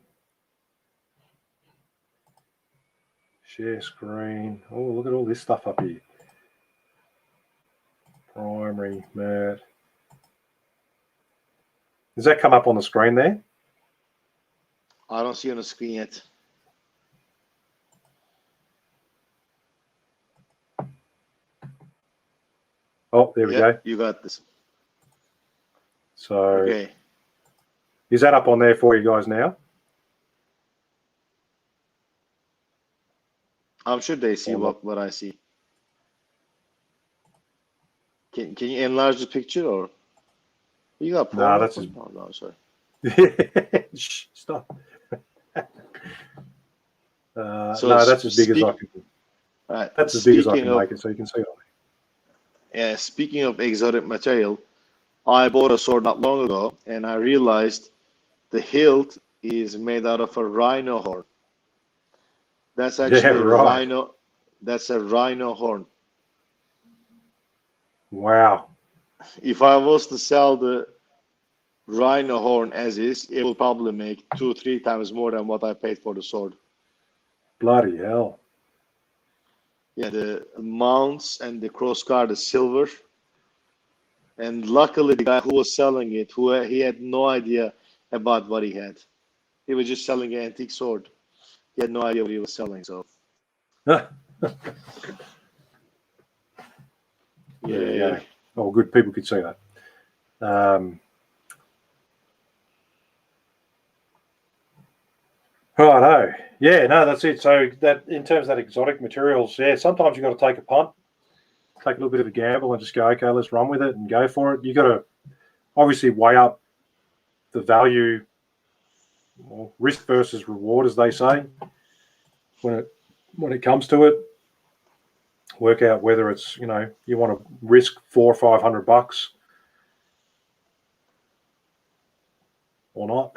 Share screen. Oh, look at all this stuff up here. Primary, Mert. Does that come up on the screen there? I don't see on the screen yet. Oh, there we go. You got this. So Okay. is that up on there for you guys now? I'm sure they see what I see. Can you enlarge the picture or you got No, that's just... no, sorry. Shh, stop. So no, that's as big as I can. Right. That's as big as I can make it, so you can see it. Yeah, speaking of exotic material, I bought a sword not long ago, and I realized the hilt is made out of a rhino horn. That's actually a rhino. That's a rhino horn. Wow. If I was to sell the rhino horn as is, it will probably make 2-3 times more than what I paid for the sword. Bloody hell. Yeah, the mounts and the crossguard is silver. And luckily, the guy who was selling it, he had no idea about what he had. He was just selling an antique sword. He had no idea what he was selling. So, There you go. Oh, good. People could see that. Righto. Yeah, no, that's it. So that in terms of that exotic materials, yeah, sometimes you've got to take a punt, take a little bit of a gamble and just go, okay, let's run with it and go for it. You've got to obviously weigh up the value, well, risk versus reward, as they say, when it comes to it. Work out whether it's, you want to risk $400 or $500 or not.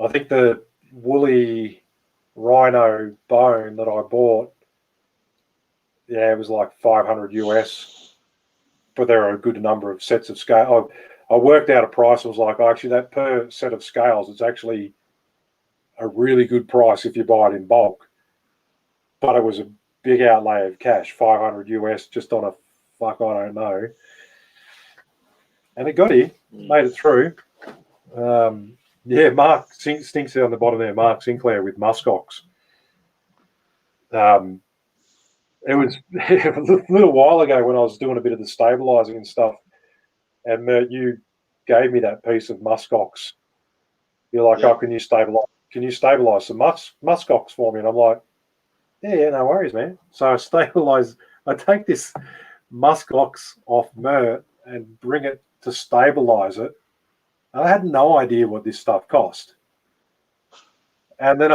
I think the woolly rhino bone that I bought, yeah, it was like 500 US, but there are a good number of sets of scale. I worked out a price. I was like, actually, that per set of scales, it's actually a really good price if you buy it in bulk. But it was a big outlay of cash, 500 US, just on a I don't know. And it got here, made it through. Yeah, Mark stinks on the bottom there, Mark Sinclair with muskox. It was a little while ago when I was doing a bit of the stabilising and stuff, and Mert, you gave me that piece of muskox. You're like, oh, can you stabilise some muskox for me? And I'm like, yeah, no worries, man. So I take this muskox off Mert and bring it to stabilise it. I had no idea what this stuff cost. And then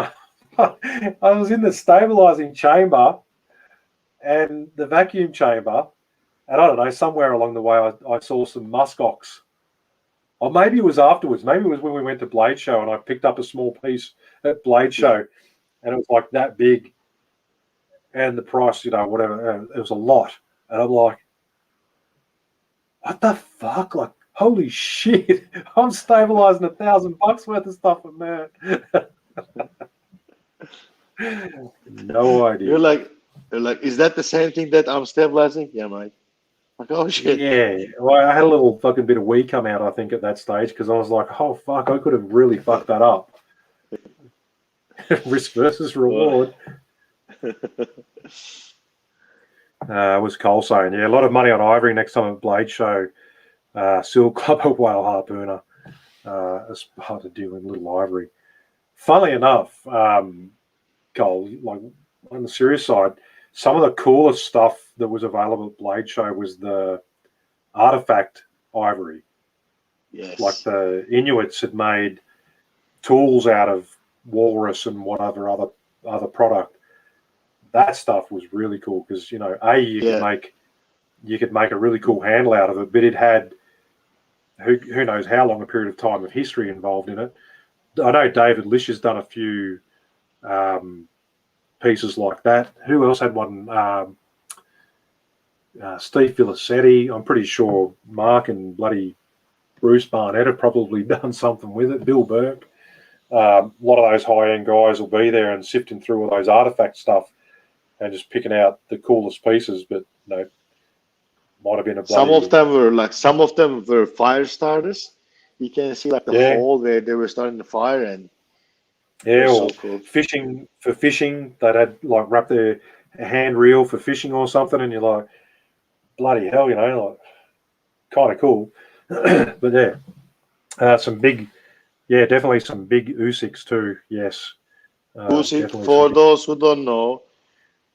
I was in the stabilising chamber and the vacuum chamber, and I don't know, somewhere along the way I saw some muskox. Or maybe it was afterwards. Maybe it was when we went to Blade Show and I picked up a small piece at Blade Show and it was like that big. And the price, whatever, it was a lot. And I'm like, what the fuck? Like, holy shit, I'm stabilizing $1,000 worth of stuff at Mert. No idea. You're like, is that the same thing that I'm stabilizing? Yeah, mate. Like, oh shit. Yeah. Well, I had a little fucking bit of wee come out, I think, at that stage because I was like, oh fuck, I could have really fucked that up. Risk versus reward. Was Cole saying, yeah, a lot of money on ivory next time at Blade Show. silk clubber whale harpooner as part of dealing little ivory. Funnily enough, Cole, like on the serious side, some of the coolest stuff that was available at Blade Show was the artifact ivory. Yes. Like the Inuits had made tools out of walrus and whatever other product. That stuff was really cool because you could make a really cool handle out of it, but it had who knows how long a period of time of history involved in it. I know David Lish has done a few pieces like that. Who else had one? Steve Filicetti. I'm pretty sure Mark and bloody Bruce Barnett have probably done something with it. Bill Burke. A lot of those high-end guys will be there and sifting through all those artifact stuff and just picking out the coolest pieces. But might have been a bloody... Some of them were fire starters. You can see like the hole where they were starting the fire, and or so cool. fishing, they'd had like wrap their hand reel for fishing or something, and you're like, bloody hell, like kind of cool. But some big, definitely some big Usyks too. Yes. Usyk, for those who don't know,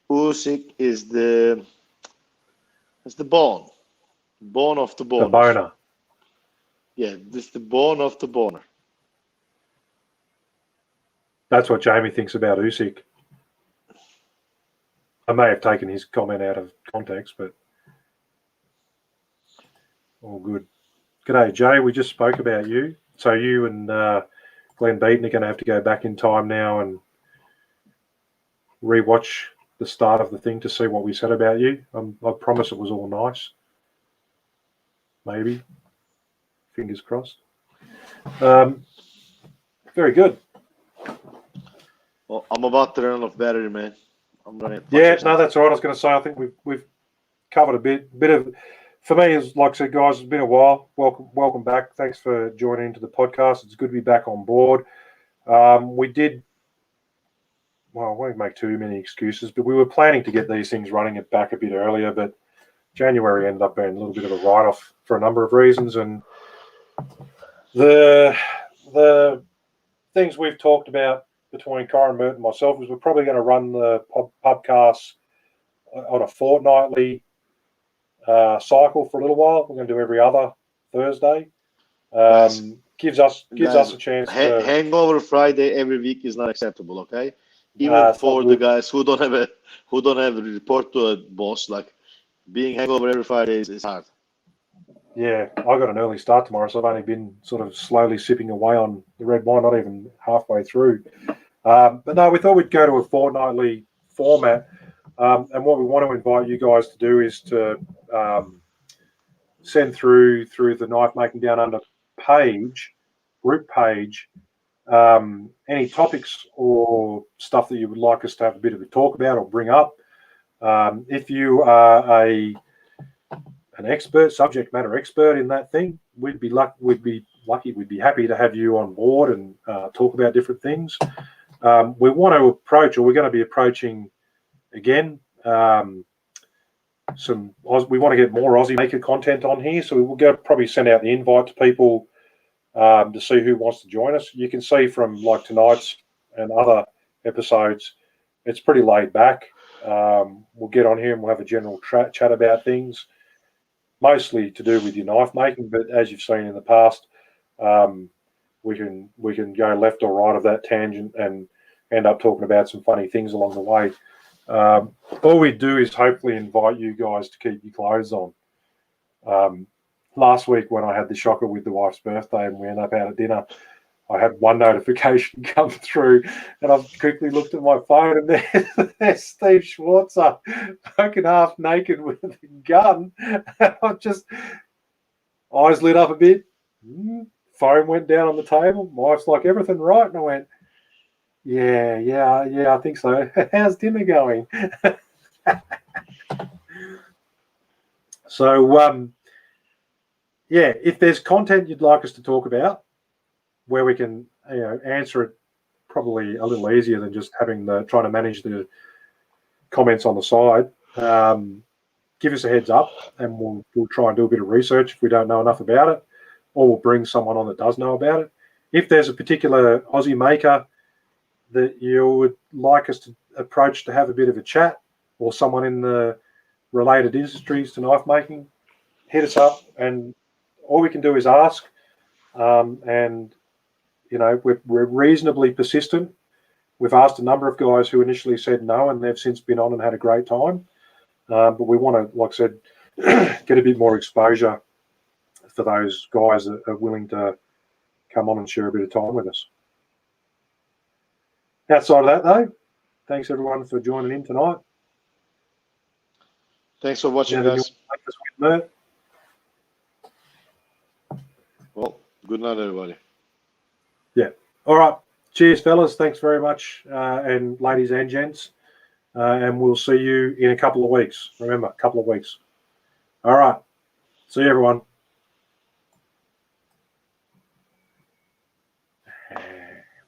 Usyk is the bone of the boner. The boner. Yeah, this is the bone of the boner. That's what Jamie thinks about Usyk. I may have taken his comment out of context, but all good. G'day, Jay. We just spoke about you. So you and Glenn Beaton are going to have to go back in time now and rewatch the start of the thing to see what we said about you. I promise it was all nice. Maybe. Fingers crossed. Very good. Well, I'm about to run off battery, man. I'm running. That's all right. I was going to say, I think we've covered a bit of. For me, as like I said, guys, it's been a while. Welcome back. Thanks for joining into the podcast. It's good to be back on board. We did. Well, I won't make too many excuses, but we were planning to get these things running it back a bit earlier, but January ended up being a little bit of a write-off for a number of reasons, and the things we've talked about between Corin, Mert, and myself is we're probably going to run the podcast on a fortnightly cycle for a little while. We're going to do every other Thursday. Gives us a chance. Hangover Friday every week is not acceptable. Okay, even for the guys who don't have a report to a boss, like being hangover every Friday is hard. Yeah, I got an early start tomorrow, so I've only been sort of slowly sipping away on the red wine, not even halfway through. But no, we thought we'd go to a fortnightly format. And what we want to invite you guys to do is to send through the Knife Making Down Under group page, any topics or stuff that you would like us to have a bit of a talk about or bring up. If you are an subject matter expert in that thing, we'd be happy to have you on board and talk about different things. We want to approach, or we're going to be approaching again, we want to get more Aussie maker content on here, so we'll probably send out the invite to people to see who wants to join us. You can see from like tonight's and other episodes, it's pretty laid back. We'll get on here and we'll have a general chat about things, mostly to do with your knife making, but as you've seen in the past, we can go left or right of that tangent and end up talking about some funny things along the way. All we do is hopefully invite you guys to keep your clothes on. Last week when I had the shocker with the wife's birthday and we ended up out at dinner, I had one notification come through and I quickly looked at my phone and there's Steve Schwarzer fucking half naked with a gun. I just, eyes lit up a bit, phone went down on the table. My wife's like, everything right? And I went, yeah, I think so. How's dinner going? So, if there's content you'd like us to talk about, where we can answer it probably a little easier than just trying to manage the comments on the side. give us a heads up, and we'll try and do a bit of research if we don't know enough about it, or we'll bring someone on that does know about it. If there's a particular Aussie maker that you would like us to approach to have a bit of a chat, or someone in the related industries to knife making, hit us up, and all we can do is ask. And we're reasonably persistent. We've asked a number of guys who initially said no, and they've since been on and had a great time. But we want to, like I said, get a bit more exposure for those guys that are willing to come on and share a bit of time with us. Outside of that, though, thanks everyone for joining in tonight. Thanks for watching, Anything guys. you want to make us with, Mert? Well, good night, everybody. Yeah. All right. Cheers, fellas. Thanks very much, and ladies and gents. And we'll see you in a couple of weeks. Remember, a couple of weeks. All right. See you, everyone.